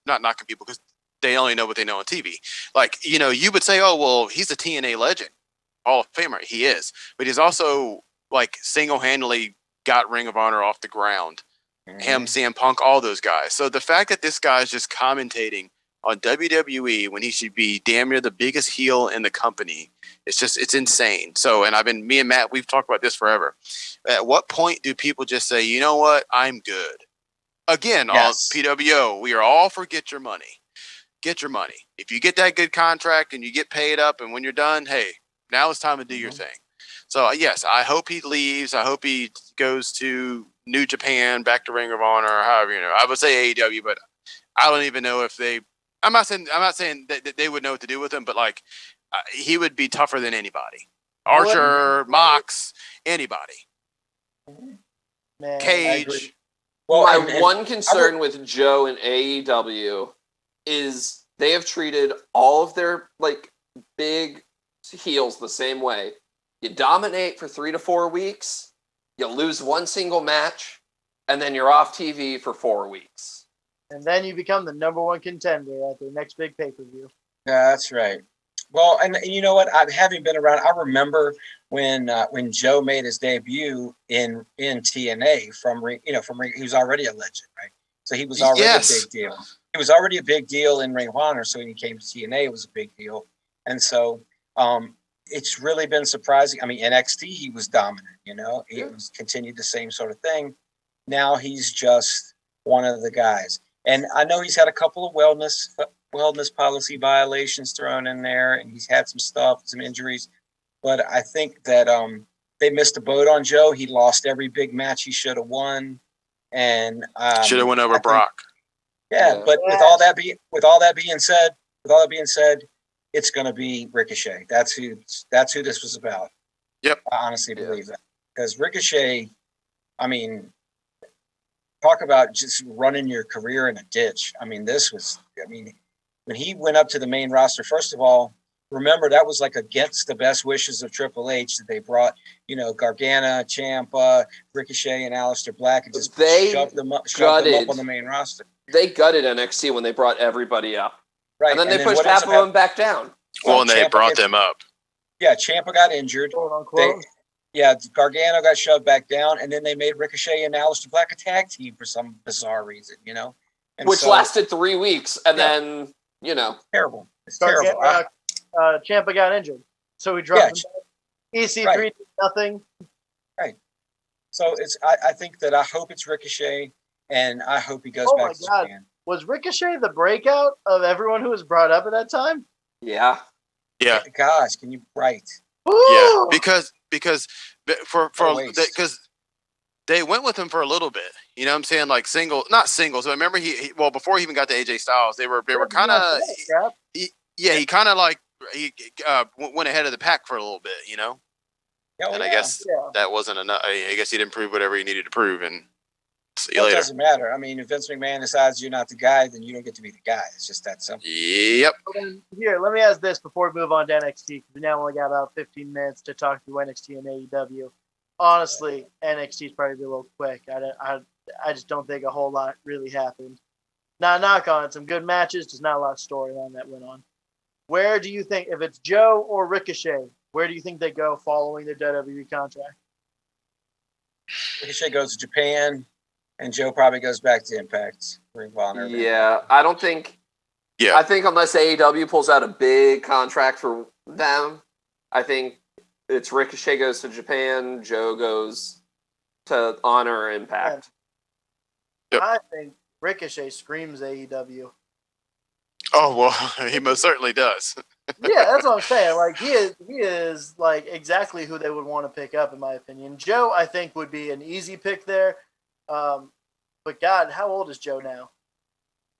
Speaker 1: not knocking people because they only know what they know on TV. Like, you would say, oh, well, he's a TNA legend, Hall of Famer. He is. But he's also like single-handedly got Ring of Honor off the ground. Him, CM Punk, all those guys. So the fact that this guy's just commentating on WWE when he should be damn near the biggest heel in the company, it's insane. So, and me and Matt, we've talked about this forever. At what point do people just say, you know what, I'm good? Again,
Speaker 4: Yes.
Speaker 1: on PWO, we are all for get your money. Get your money. If you get that good contract and you get paid up and when you're done, hey, now it's time to do your thing. So, yes, I hope he leaves. I hope he goes to New Japan, back to Ring of Honor, or however, I would say AEW, but I don't even know if they, I'm not saying that they would know what to do with him, but like he would be tougher than anybody. Archer, Mox, anybody.
Speaker 3: Man,
Speaker 1: Cage.
Speaker 4: Well,
Speaker 5: My one concern with Joe and AEW is they have treated all of their like big heels the same way. You dominate for 3 to 4 weeks, you lose one single match, and then you're off TV for 4 weeks.
Speaker 3: And then you become the number one contender at the next big pay-per-view.
Speaker 4: Yeah, that's right. Well, and you know what? Having been around, I remember when Joe made his debut in TNA from Ring. He was already a legend, right? So he was already a big deal. He was already a big deal in Ring of Honor. So when he came to TNA, it was a big deal. And so it's really been surprising. I mean, NXT, he was dominant. He was continued the same sort of thing. Now he's just one of the guys. And I know he's had a couple of wellness policy violations thrown in there, and he's had some stuff, some injuries. But I think that they missed the boat on Joe. He lost every big match he should have won, and
Speaker 1: Should have went over Brock.
Speaker 4: But with all that being said, it's going to be Ricochet. That's who this was about.
Speaker 1: Yep,
Speaker 4: I honestly believe that because Ricochet, I mean, talk about just running your career in a ditch. I mean, when he went up to the main roster, first of all, remember that was like against the best wishes of Triple H that they brought, Gargano, Ciampa, Ricochet, and Aleister Black, and just shoved them up on the main roster.
Speaker 5: They gutted NXT when they brought everybody up.
Speaker 4: Right.
Speaker 5: And then they pushed half of them back down.
Speaker 1: Well, and they brought them up.
Speaker 4: Yeah, Ciampa got injured. Gargano got shoved back down, and then they made Ricochet and Aleister Black a tag team for some bizarre reason, And
Speaker 5: which lasted 3 weeks, and then,
Speaker 4: Terrible. It's terrible.
Speaker 3: Ciampa got injured, so we dropped him back. EC3 did nothing.
Speaker 4: Right. So I think that I hope it's Ricochet, and I hope he goes back to Japan.
Speaker 3: Was Ricochet the breakout of everyone who was brought up at that time?
Speaker 5: Yeah.
Speaker 1: Yeah.
Speaker 4: Gosh, can you write?
Speaker 1: Yeah, because they went with him for a little bit. You know what I'm saying? Like not singles. But remember, before he even got to AJ Styles, they were kind of he kind of like went ahead of the pack for a little bit, you know.
Speaker 4: Oh,
Speaker 1: And I
Speaker 4: yeah.
Speaker 1: guess
Speaker 3: Yeah.
Speaker 1: that wasn't enough. I guess he didn't prove whatever he needed to prove, and see you
Speaker 4: Well, it
Speaker 1: later.
Speaker 4: doesn't matter. I mean, if Vince McMahon decides you're not the guy, then you don't get to be the guy. It's just that simple.
Speaker 1: Yep.
Speaker 3: Here, let me ask this before we move on to NXT, because we now only got about 15 minutes to talk through NXT and AEW. Honestly, NXT is probably a little quick. I just don't think a whole lot really happened. Not knock on it, some good matches, just not a lot of storyline that went on. Where do you think, if it's Joe or Ricochet, where do you think they go following their WWE contract?
Speaker 4: Ricochet goes to Japan, and Joe probably goes back to Impact. Ring of Honor.
Speaker 5: Yeah, I don't think.
Speaker 1: Yeah.
Speaker 5: I think unless AEW pulls out a big contract for them, I think it's Ricochet goes to Japan, Joe goes to Honor or Impact.
Speaker 1: Yep.
Speaker 3: I think Ricochet screams AEW.
Speaker 1: Oh well, he most certainly does.
Speaker 3: Yeah, that's what I'm saying. Like he is like exactly who they would want to pick up, in my opinion. Joe, I think, would be an easy pick there. But God, how old is Joe now?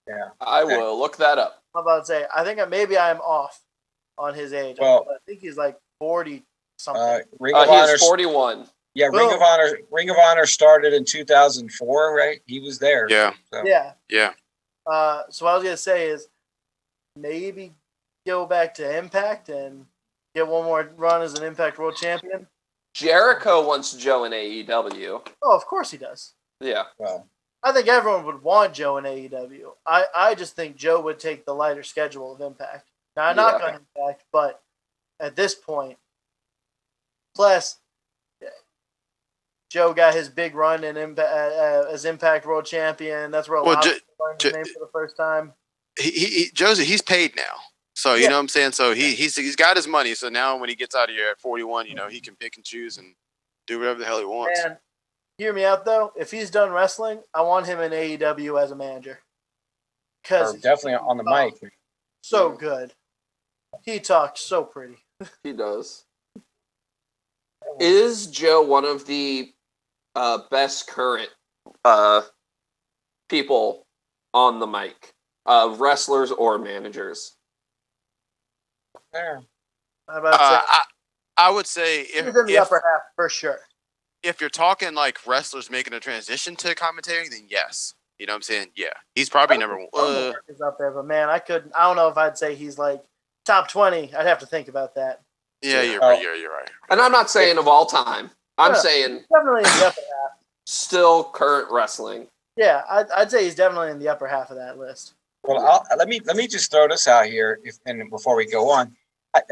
Speaker 4: Yeah.
Speaker 5: I will look that up.
Speaker 3: I'm about to say, I think maybe I'm off on his age.
Speaker 4: Well,
Speaker 3: I think he's like 40 something.
Speaker 4: Ring of
Speaker 5: He
Speaker 4: Honor.
Speaker 5: is 41.
Speaker 4: Yeah, Ring of Honor. Ring of Honor started in 2004, right? He was there.
Speaker 1: Yeah.
Speaker 4: So.
Speaker 3: Yeah.
Speaker 1: Yeah.
Speaker 3: So what I was gonna say is maybe go back to Impact and get one more run as an Impact World Champion.
Speaker 5: Jericho wants Joe in AEW.
Speaker 3: Oh, of course he does.
Speaker 5: Yeah.
Speaker 4: Well,
Speaker 3: I think everyone would want Joe in AEW. I just think Joe would take the lighter schedule of Impact. Now, I'm not going to Impact, but at this point, plus Joe got his big run in as Impact World Champion. That's where a lot of people learned his name for the first time.
Speaker 1: Josie, he's paid now. So you know what I'm saying? So he's got his money. So now when he gets out of here at 41, you know, he can pick and choose and do whatever the hell he wants.
Speaker 3: And hear me out though. If he's done wrestling, I want him in AEW as a manager. Because
Speaker 4: definitely on the mic.
Speaker 3: So good. He talks so pretty.
Speaker 5: He does. Is Joe one of the best current people on the mic? Wrestlers or managers?
Speaker 4: Yeah.
Speaker 1: I would say
Speaker 3: he's in the upper half for sure.
Speaker 1: If you're talking like wrestlers making a transition to commentating, then yes. You know what I'm saying? Yeah. He's probably number one.
Speaker 3: Is up there, but man, I don't know if I'd say he's like top 20. I'd have to think about that.
Speaker 1: Yeah, you're right. You're right.
Speaker 5: And I'm not saying of all time. I'm saying
Speaker 3: definitely in the upper half.
Speaker 5: Still current wrestling.
Speaker 3: Yeah, I'd say he's definitely in the upper half of that list.
Speaker 4: Well, let me just throw this out here, and before we go on,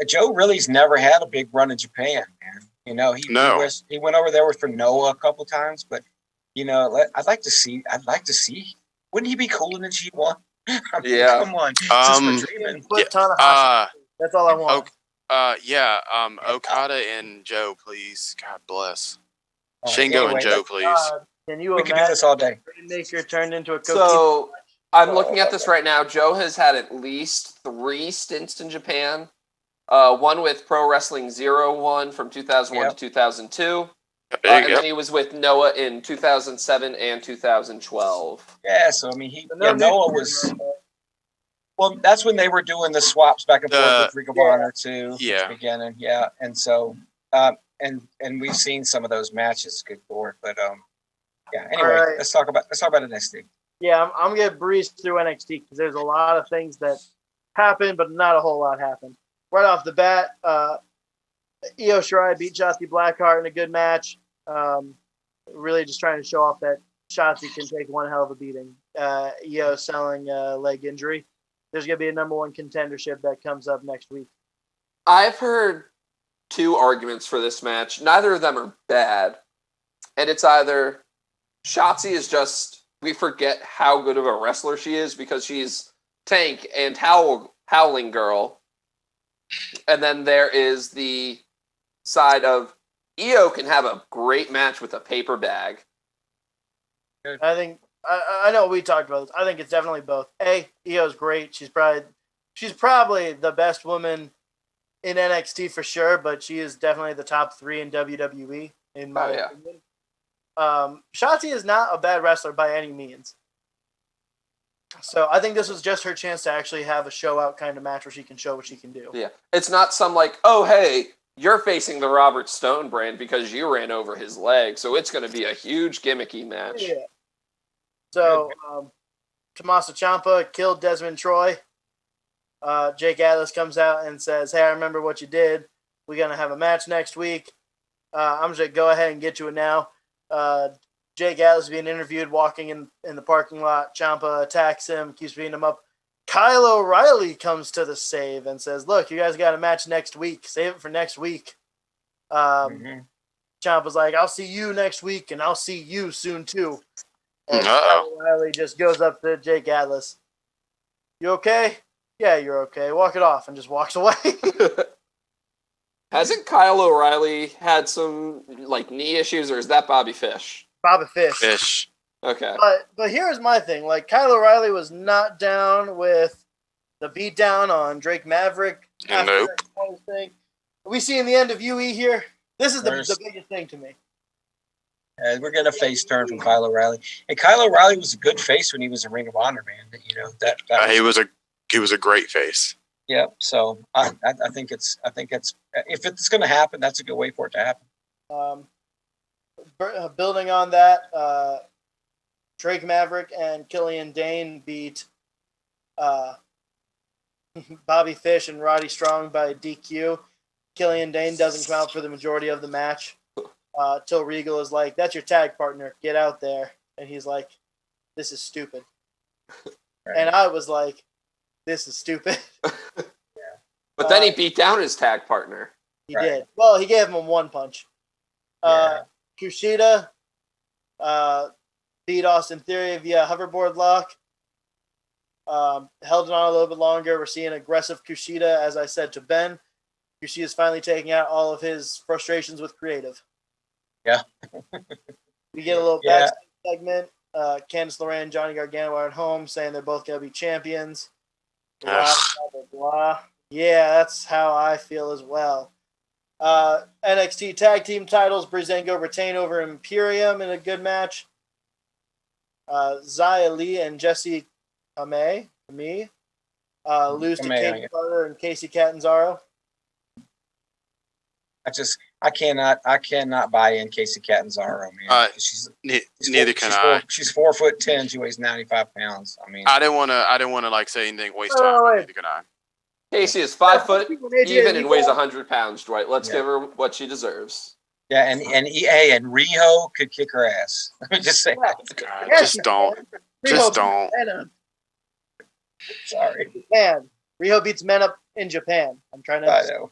Speaker 4: Joe really's never had a big run in Japan, man. You know, he went over there for Noah a couple times, but you know, I'd like to see. Wouldn't he be cool in the G1? I mean,
Speaker 5: yeah,
Speaker 4: come on.
Speaker 3: That's all I want.
Speaker 1: Okada and Joe, please. God bless.
Speaker 4: Right,
Speaker 1: Shingo
Speaker 4: anyway,
Speaker 1: and Joe, please.
Speaker 3: Can you
Speaker 4: we can do this all day.
Speaker 3: Rainmaker turned into a cookie?
Speaker 5: So I'm looking at this right now. Joe has had at least 3 stints in Japan. One with Pro Wrestling 01 from 2001 to 2002. And then he was with Noah in 2007 and 2012.
Speaker 4: Yeah, so I mean, Noah was. Well, that's when they were doing the swaps back and forth with Ring of Honor too.
Speaker 1: Yeah.
Speaker 4: At the beginning, yeah, and so and we've seen some of those matches. Good lord, but yeah. Anyway, let's talk about NXT.
Speaker 3: Yeah, I'm gonna breeze through NXT because there's a lot of things that happened, but not a whole lot happened. Right off the bat, Io Shirai beat Shotzi Blackheart in a good match. Really just trying to show off that Shotzi can take one hell of a beating. Io selling leg injury. There's going to be a number 1 contendership that comes up next week.
Speaker 5: I've heard 2 arguments for this match. Neither of them are bad. And it's either Shotzi is just, we forget how good of a wrestler she is because she's Tank and Howling Girl. And then there is the side of Io can have a great match with a paper bag.
Speaker 3: I think I know we talked about this. I think it's definitely both. Io's great. She's probably the best woman in NXT for sure, but she is definitely the top 3 in WWE in my opinion. Shotzi is not a bad wrestler by any means. So I think this was just her chance to actually have a show out kind of match where she can show what she can do.
Speaker 5: Yeah. It's not some like, oh, hey, you're facing the Robert Stone brand because you ran over his leg. So it's going to be a huge gimmicky match.
Speaker 3: Yeah. So Tommaso Ciampa killed Desmond Troy. Jake Atlas comes out and says, hey, I remember what you did. We're going to have a match next week. I'm just going to go ahead and get to it now. Jake Atlas being interviewed, walking in the parking lot. Ciampa attacks him, keeps beating him up. Kyle O'Reilly comes to the save and says, look, you guys got a match next week. Save it for next week. Ciampa's like, I'll see you next week, and I'll see you soon, too. And Kyle O'Reilly just goes up to Jake Atlas. You okay? Yeah, you're okay. Walk it off, and just walks away.
Speaker 5: Hasn't Kyle O'Reilly had some like knee issues, or is that Bobby Fish?
Speaker 3: Bobby Fish.
Speaker 1: Fish.
Speaker 5: Okay.
Speaker 3: But here's my thing. Like, Kyle O'Reilly was not down with the beatdown on Drake Maverick.
Speaker 1: Nope.
Speaker 3: Thing. We see in the end of UE here. This is the biggest thing to me.
Speaker 4: We're getting a face turn from Kyle O'Reilly. And Kyle O'Reilly was a good face when he was in Ring of Honor, man. You know that
Speaker 1: he was a great face.
Speaker 4: Yeah. So I think it's if it's going to happen, that's a good way for it to happen.
Speaker 3: Building on that, Drake Maverick and Killian Dane beat Bobby Fish and Roddy Strong by DQ. Killian Dane doesn't come out for the majority of the match. Till Regal is like, that's your tag partner. Get out there. And he's like, this is stupid. Right. And I was like, this is stupid.
Speaker 5: But then he beat down his tag partner.
Speaker 3: He did. Well, he gave him one punch. Kushida beat Austin Theory via hoverboard lock. Held it on a little bit longer. We're seeing aggressive Kushida, as I said to Ben. Kushida's finally taking out all of his frustrations with creative.
Speaker 4: Yeah.
Speaker 3: We get a little backstage segment. Candice LeRae and Johnny Gargano are at home saying they're both going to be champions. Blah, blah, blah, blah. Yeah, that's how I feel as well. NXT Tag Team titles, Breezango retain over Imperium in a good match. Xia Li and Jessie Kamei lose to Katie Carter and Casey Catanzaro.
Speaker 4: I cannot buy in Casey Catanzaro, man.
Speaker 1: Neither can I.
Speaker 4: She's 4'10". She weighs 95 pounds. I mean,
Speaker 1: I didn't want to like say anything waste time. Neither can I.
Speaker 5: Casey is 5 foot even and weighs 100 pounds, Dwight. Let's give her what she deserves.
Speaker 4: Yeah, and Riho could kick her ass. Let me just say.
Speaker 1: God, just don't. Just don't.
Speaker 4: Sorry.
Speaker 3: Japan. Riho beats men up in Japan. I'm trying to.
Speaker 4: I know.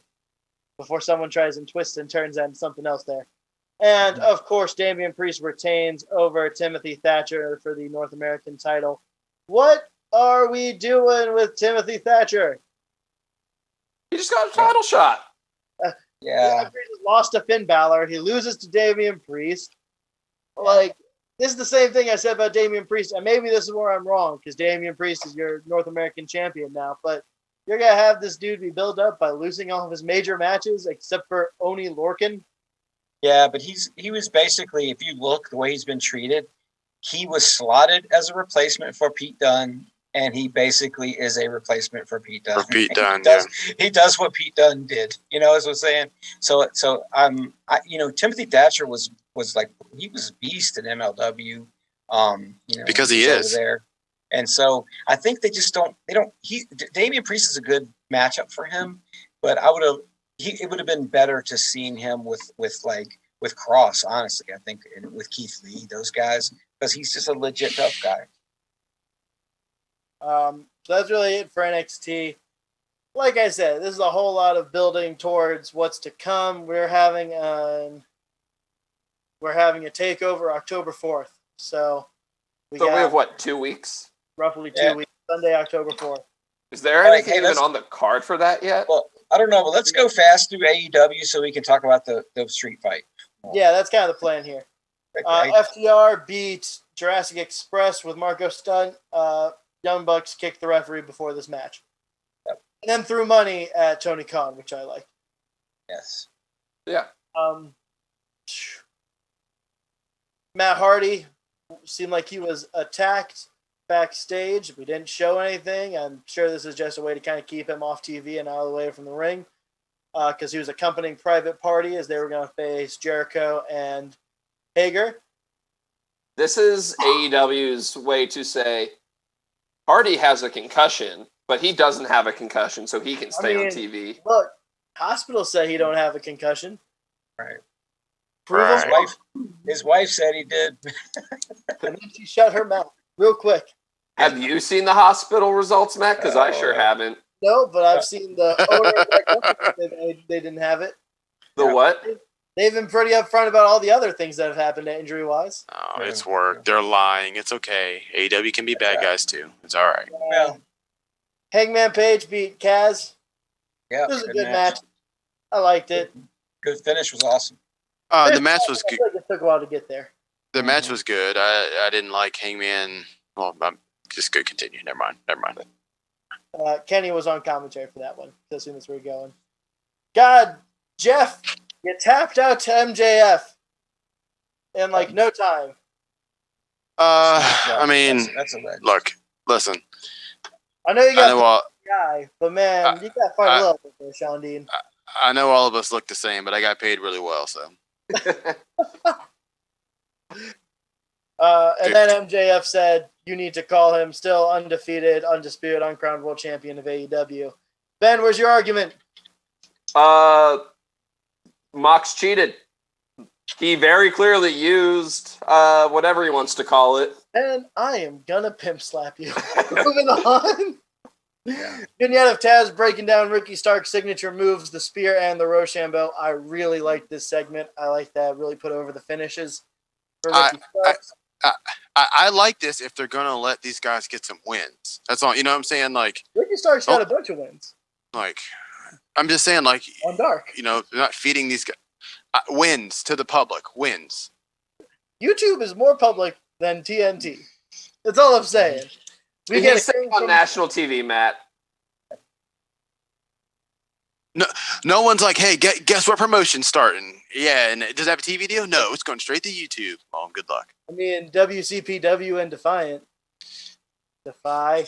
Speaker 3: Before someone tries and twists and turns into something else there. And, of course, Damian Priest retains over Timothy Thatcher for the North American title. What are we doing with Timothy Thatcher?
Speaker 5: He just got a title shot.
Speaker 3: Yeah. He lost to Finn Balor. He loses to Damian Priest. Like, this is the same thing I said about Damian Priest. And maybe this is where I'm wrong, because Damian Priest is your North American champion now. But you're going to have this dude be built up by losing all of his major matches, except for Oney Lorcan.
Speaker 4: Yeah, but he was basically, if you look the way he's been treated, he was slotted as a replacement for Pete Dunne, and he basically is a replacement for Pete Dunne. He does what Pete Dunne did. You know, as I was saying. So Timothy Thatcher was like, he was a beast in MLW.
Speaker 1: Because he is
Speaker 4: there. And so I think Damian Priest is a good matchup for him, but it would have been better to seen him with Cross, honestly. I think, and with Keith Lee, those guys, because he's just a legit tough guy.
Speaker 3: So that's really it for NXT. Like I said, this is a whole lot of building towards what's to come. We're having a takeover October 4th. So we
Speaker 5: have what, 2 weeks?
Speaker 3: Roughly 2 weeks. Sunday, October 4th.
Speaker 5: Is there anything even on the card for that yet?
Speaker 4: Well, I don't know, but let's go fast through AEW so we can talk about the street fight.
Speaker 3: Yeah, that's kind of the plan here. FTR beat Jurassic Express with Marco Stunt. Young Bucks kicked the referee before this match.
Speaker 4: Yep.
Speaker 3: And then threw money at Tony Khan, which I like.
Speaker 4: Yes.
Speaker 5: Yeah.
Speaker 3: Matt Hardy seemed like he was attacked backstage. We didn't show anything. I'm sure this is just a way to kind of keep him off TV and out of the way from the ring, because he was accompanying Private Party as they were going to face Jericho and Hager.
Speaker 5: This is AEW's way to say Hardy has a concussion, but he doesn't have a concussion, so he can stay on TV.
Speaker 3: Look, hospital said he don't have a concussion.
Speaker 4: Right.
Speaker 3: Prove
Speaker 1: Right.
Speaker 3: him.
Speaker 4: His wife said he did.
Speaker 3: And then she shut her mouth real quick.
Speaker 5: Have you seen the hospital results, Matt? Because I sure haven't.
Speaker 3: No, but I've seen the owner of that company. They didn't have it.
Speaker 5: The what?
Speaker 3: They've been pretty upfront about all the other things that have happened injury-wise.
Speaker 1: Oh, it's work. They're lying. It's okay. AEW can be bad guys too. It's all right.
Speaker 4: Well,
Speaker 3: Hangman Page beat Kaz.
Speaker 4: yeah.
Speaker 3: It was a good match. I liked it.
Speaker 4: Good finish was awesome.
Speaker 1: The match was
Speaker 3: I
Speaker 1: good.
Speaker 3: feel like it took a while to get there.
Speaker 1: The match was good. I didn't like Hangman. Well, I'm just good. Continue. Never mind.
Speaker 3: Kenny was on commentary for that one. As soon as we're going. God, Jeff, you tapped out to MJF in like no time.
Speaker 1: I mean,
Speaker 4: That's a legend.
Speaker 1: look, listen.
Speaker 3: I know you
Speaker 1: I
Speaker 3: got
Speaker 1: know
Speaker 3: the
Speaker 1: all.
Speaker 3: guy, but man, you got to find a little bit there, Sean Dean.
Speaker 1: I know all of us look the same, but I got paid really well. So
Speaker 3: And then MJF said, you need to call him still undefeated, undisputed, uncrowned world champion of AEW. Ben, where's your argument?
Speaker 5: Mox cheated. He very clearly used whatever he wants to call it.
Speaker 3: And I am gonna pimp slap you. Moving on. Vignette of Taz breaking down Ricky Stark's signature moves, the spear and the Rochambeau. I really like this segment. I like that. Really put over the finishes for Ricky Starks.
Speaker 1: I like this if they're gonna let these guys get some wins. That's all. You know what I'm saying? Like
Speaker 3: Ricky Stark's got a bunch of wins
Speaker 1: I'm just saying, like,
Speaker 3: on Dark.
Speaker 1: you know, they're not feeding these guys wins to the public. Wins.
Speaker 3: YouTube is more public than TNT. That's all I'm saying. We
Speaker 5: We
Speaker 3: get
Speaker 5: get
Speaker 3: things
Speaker 5: on
Speaker 3: from
Speaker 5: national TV, Matt.
Speaker 1: No one's like, hey, guess what promotion's starting? Yeah, and does it have a TV deal? No, it's going straight to YouTube. Oh, good luck.
Speaker 3: I mean, WCPW and Defiant. Defy.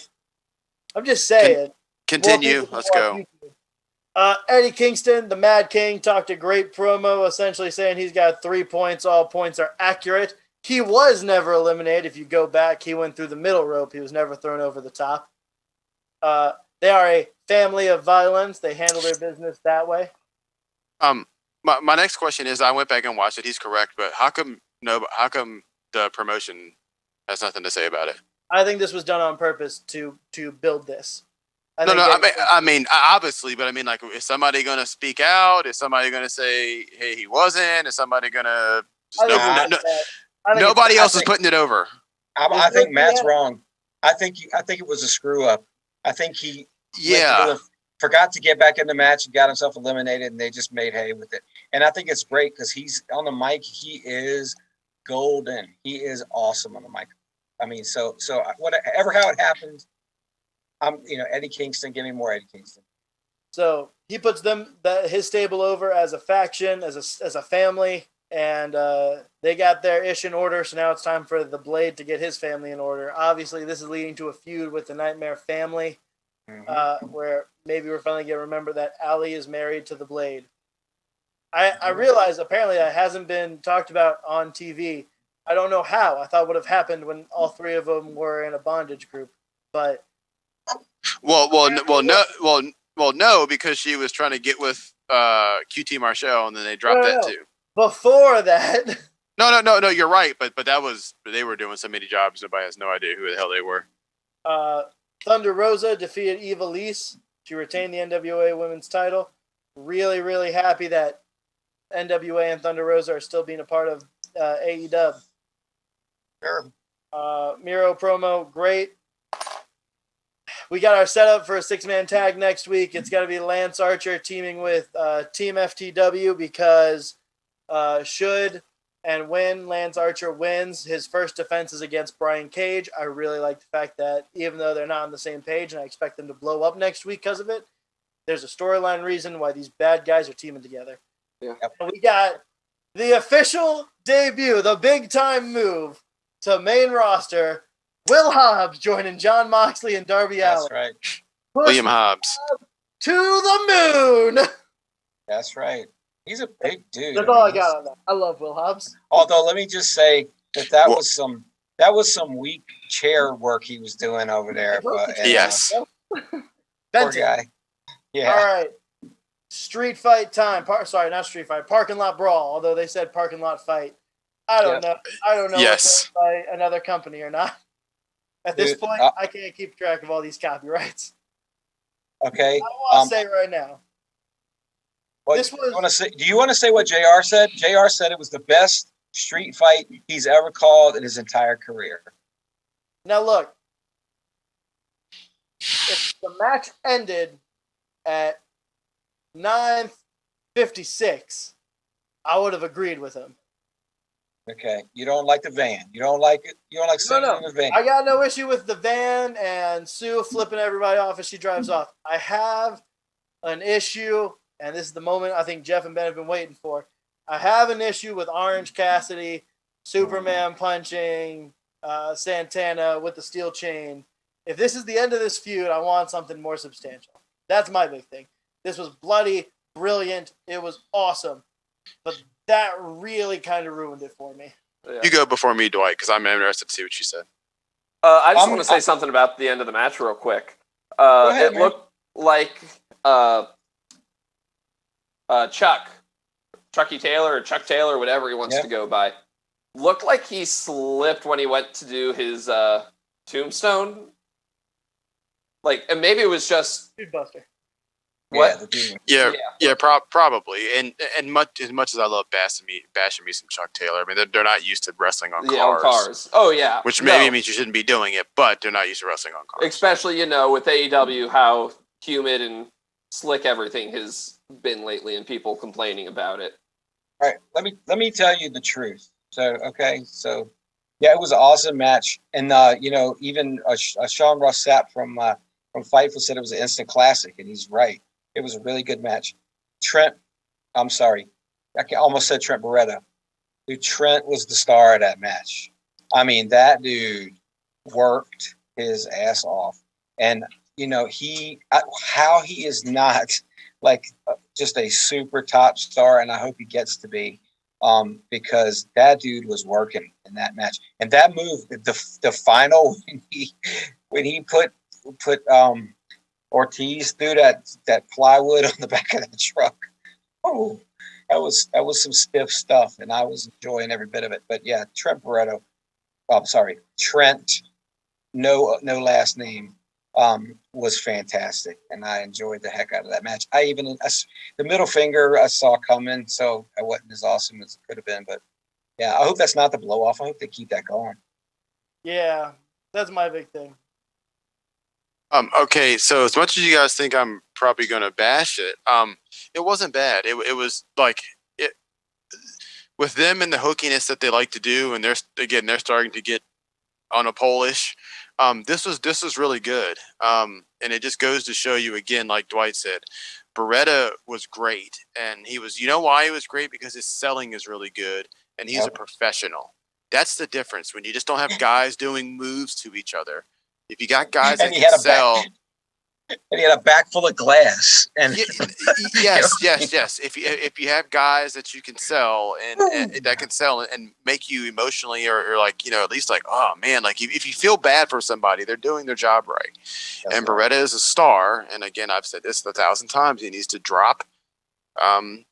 Speaker 3: I'm just saying.
Speaker 1: Continue.
Speaker 3: More people
Speaker 1: Let's
Speaker 3: watch
Speaker 1: go.
Speaker 3: YouTube. Eddie Kingston, the Mad King, talked a great promo, essentially saying he's got 3 points. All points are accurate. He was never eliminated. If you go back, he went through the middle rope. He was never thrown over the top. They are a family of violence. They handle their business that way.
Speaker 1: My next question is, I went back and watched it. He's correct, but how come the promotion has nothing to say about it?
Speaker 3: I think this was done on purpose to build this.
Speaker 1: I mean, obviously, but I mean, like, is somebody going to speak out? Is somebody going to say, hey, he wasn't? Is somebody going to... Nobody else is putting it over.
Speaker 4: I think Matt's wrong. I think it was a screw up. I think he forgot to get back in the match and got himself eliminated, and they just made hay with it. And I think it's great because he's on the mic. He is golden. He is awesome on the mic. I mean, so whatever how it happens, Eddie Kingston. Give me more Eddie Kingston.
Speaker 3: So he puts his stable over as a faction, as a family, and they got their ish in order. So now it's time for the Blade to get his family in order. Obviously, this is leading to a feud with the Nightmare family, where maybe we're finally going to remember that Ali is married to the Blade. I realize apparently that hasn't been talked about on TV. I don't know how. I thought would have happened when all 3 of them were in a bondage group, but
Speaker 1: no, because she was trying to get with QT Marshall, and then they dropped that too.
Speaker 3: Before that,
Speaker 1: no, you're right, but they were doing so many jobs, nobody has no idea who the hell they were.
Speaker 3: Thunder Rosa defeated Eva Lise. She retained the NWA Women's title. Really, really happy that NWA and Thunder Rosa are still being a part of AEW.
Speaker 4: Sure.
Speaker 3: Miro promo, great. We got our setup for a 6-man tag next week. It's got to be Lance Archer teaming with Team FTW because should and when Lance Archer wins, his first defense is against Brian Cage. I really like the fact that even though they're not on the same page and I expect them to blow up next week because of it, there's a storyline reason why these bad guys are teaming together.
Speaker 5: Yeah.
Speaker 3: And we got the official debut, the big time move to main roster Will Hobbs joining John Moxley and Darby
Speaker 4: That's
Speaker 3: Allin.
Speaker 4: right.
Speaker 3: Push
Speaker 1: William Hobbs.
Speaker 3: to the moon.
Speaker 4: That's right. He's a big dude.
Speaker 3: That's all I got on that. I love Will Hobbs.
Speaker 4: Although, let me just say that
Speaker 1: Well-
Speaker 4: was some weak chair work he was doing over there. But
Speaker 1: Yes.
Speaker 4: poor
Speaker 3: Benton.
Speaker 4: guy. Yeah.
Speaker 3: All right. Street fight time. Sorry, not street fight. Parking lot brawl. Although they said parking lot fight. I don't know. I don't know
Speaker 1: Yes.
Speaker 3: if it's by another company or not. At this
Speaker 4: Dude,
Speaker 3: point, I can't keep track of all these copyrights.
Speaker 4: Okay.
Speaker 3: I want to say right now.
Speaker 4: What,
Speaker 3: This was-
Speaker 4: do you want to say what JR said? JR said it was the best street fight he's ever called in his entire career.
Speaker 3: Now look, if the match ended at 9:56, I would have agreed with him.
Speaker 4: Okay. You don't like the van. You don't like it. You don't like sitting
Speaker 3: No.
Speaker 4: in the van.
Speaker 3: I got no issue with the van and Sue flipping everybody off as she drives off. I have an issue, and this is the moment I think Jeff and Ben have been waiting for. I have an issue with Orange Cassidy, Superman punching Santana with the steel chain. If this is the end of this feud, I want something more substantial. That's my big thing. This was bloody, brilliant. It was awesome. But that really kind of ruined it for me.
Speaker 5: Yeah.
Speaker 1: You go before me, Dwight, because I'm interested to see what you said.
Speaker 5: I just
Speaker 4: I'm-
Speaker 5: want to say something about the end of the match real quick.
Speaker 4: ahead,
Speaker 5: It
Speaker 4: man.
Speaker 5: looked like Chucky Taylor or Chuck Taylor, whatever he wants
Speaker 4: Yeah.
Speaker 5: to go by, looked like he slipped when he went to do his tombstone. Like, and maybe it was just
Speaker 3: Dude Buster.
Speaker 4: Yeah,
Speaker 5: what?
Speaker 4: the dude.
Speaker 1: Yeah, probably. And as much as I love bashing me some Chuck Taylor, I mean they're not used to wrestling on
Speaker 5: Yeah, on
Speaker 1: cars,
Speaker 5: cars. Oh yeah,
Speaker 1: which maybe
Speaker 5: No.
Speaker 1: means you shouldn't be doing it, but they're not used to wrestling on cars.
Speaker 5: Especially with AEW, how humid and slick everything has been lately, and people complaining about it.
Speaker 4: All right, let me tell you the truth. So yeah, it was an awesome match, and even Sean Ross Sapp from Fightful said it was an instant classic, and he's right. It was a really good match. I'm sorry, I almost said Trent Beretta. Dude, Trent was the star of that match. I mean, that dude worked his ass off, and how he is not like just a super top star, and I hope he gets to be, because that dude was working in that match. And that move, the final when he put Ortiz through that plywood on the back of the truck. Oh, that was some stiff stuff, and I was enjoying every bit of it. But yeah, Trent, no last name, was fantastic, and I enjoyed the heck out of that match. The middle finger I saw coming, so I wasn't as awesome as it could have been. But yeah, I hope that's not the blow off. I hope they keep that going.
Speaker 3: Yeah, that's my big thing.
Speaker 1: Okay, so as much as you guys think I'm probably gonna bash it, it wasn't bad. It was like it with them and the hookiness that they like to do, and they're starting to get on a Polish. This was really good. And it just goes to show you again, like Dwight said, Beretta was great, and he was. You know why he was great? Because his selling is really good, and he's a professional. That's the difference when you just don't have guys doing moves to each other. If you got guys that
Speaker 4: And he
Speaker 1: can
Speaker 4: had a
Speaker 1: sell,
Speaker 4: And he had a back full of glass. And
Speaker 1: yes. If you have guys that you can sell and that can sell and make you emotionally or like at least like, oh man, like if you feel bad for somebody, they're doing their job right. And Beretta is a star, and again, I've said this 1,000 times. He needs to drop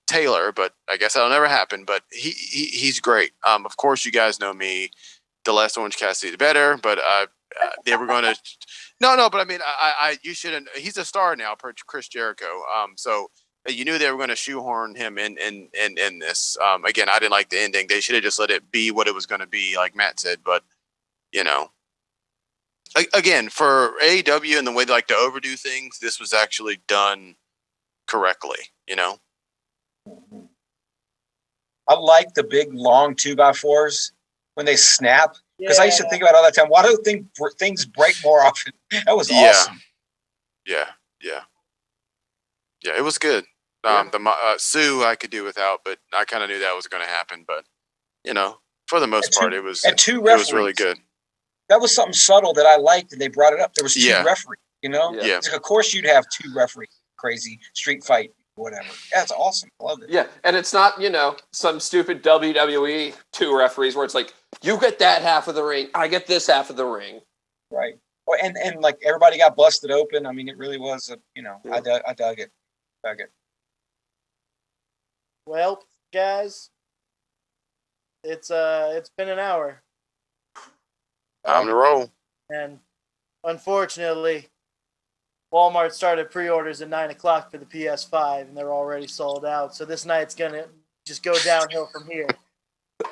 Speaker 1: Taylor, but I guess that'll never happen. But he's great. Of course, you guys know me. The less Orange Cassidy, the better. But they were going to. No. But I mean, you shouldn't. He's a star now, per Chris Jericho. So you knew they were going to shoehorn him in this. Again, I didn't like the ending. They should have just let it be what it was going to be, like Matt said. But again, for AEW and the way they like to overdo things, this was actually done correctly.
Speaker 4: I like the big long 2x4s when they snap. Because I used to think about it all the time. Why do things break more often? That was awesome.
Speaker 1: Yeah. It was good. Sue I could do without, but I kind of knew that was going to happen. But for the most part, it was
Speaker 4: and two
Speaker 1: it was really
Speaker 4: referees.
Speaker 1: good.
Speaker 4: that was something subtle that I liked, and they brought it up. There was 2
Speaker 1: Yeah.
Speaker 4: referees, you know?
Speaker 5: Yeah.
Speaker 1: Yeah.
Speaker 4: It's like, of course you'd have 2 referees, crazy street fight, whatever. That's awesome. I love it.
Speaker 5: Yeah, and it's not, some stupid WWE 2 referees where it's like, you get that half of the ring, I get this half of the ring.
Speaker 4: Right. Well, and like everybody got busted open. I mean, it really was
Speaker 5: Yeah.
Speaker 4: I dug it. Dug it.
Speaker 3: Well, guys, it's been an hour,
Speaker 1: Time to roll.
Speaker 3: and unfortunately, Walmart started pre-orders at 9:00 for the PS5, and they're already sold out. So this night's gonna just go downhill from here.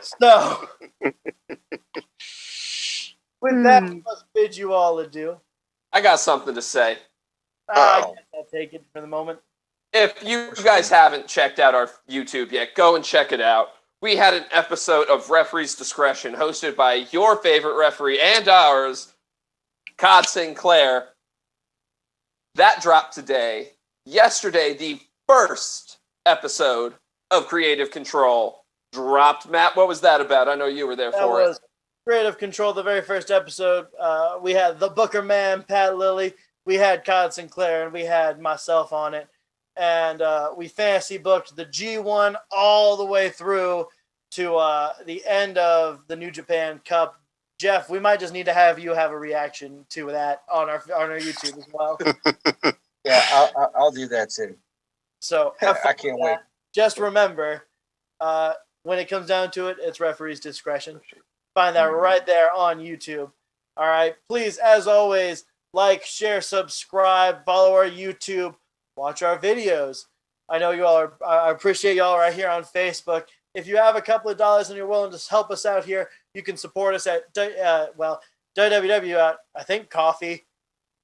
Speaker 3: So, with that, we must bid you all adieu.
Speaker 5: I got something to say.
Speaker 3: I
Speaker 1: Uh-oh.
Speaker 3: guess I'll take it for the moment.
Speaker 5: If you guys haven't checked out our YouTube yet, go and check it out. We had an episode of Referee's Discretion hosted by your favorite referee and ours, Cod Sinclair. That dropped today. Yesterday, the first episode of Creative Control dropped. Matt, what was that about? I know you were there
Speaker 3: That
Speaker 5: for it.
Speaker 3: was Creative Control, the very first episode. We had the Booker Man, Pat Lilly. We had Cod Sinclair, and we had myself on it. And we fantasy booked the G1 all the way through to the end of the New Japan Cup. Jeff, we might just need to have you have a reaction to that on our YouTube as well.
Speaker 4: Yeah, I'll do that too.
Speaker 3: So have fun
Speaker 4: I can't
Speaker 3: with
Speaker 4: wait.
Speaker 3: that. Just remember, when it comes down to it, it's referee's discretion. Find that right there on YouTube. All right. Please, as always, like, share, subscribe, follow our YouTube, watch our videos. I know you all are. I appreciate y'all right here on Facebook. If you have a couple of dollars and you're willing to help us out here, you can support us at www at, I think, Coffee.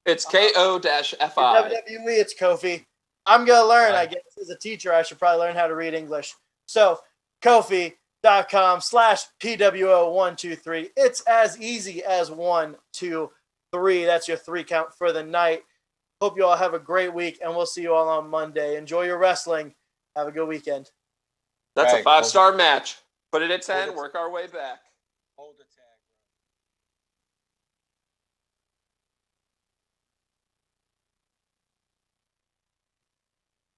Speaker 5: It's KO-FI.
Speaker 3: WWE, it's Kofi. I'm going to learn, I guess. As a teacher, I should probably learn how to read English. So, Kofi.com/PWO123. It's as easy as 1, 2, 3. That's your 3 count for the night. Hope you all have a great week, and we'll see you all on Monday. Enjoy your wrestling. Have a good weekend.
Speaker 5: That's a
Speaker 4: Right.
Speaker 5: 5-star match. Put it at 10, work our way back.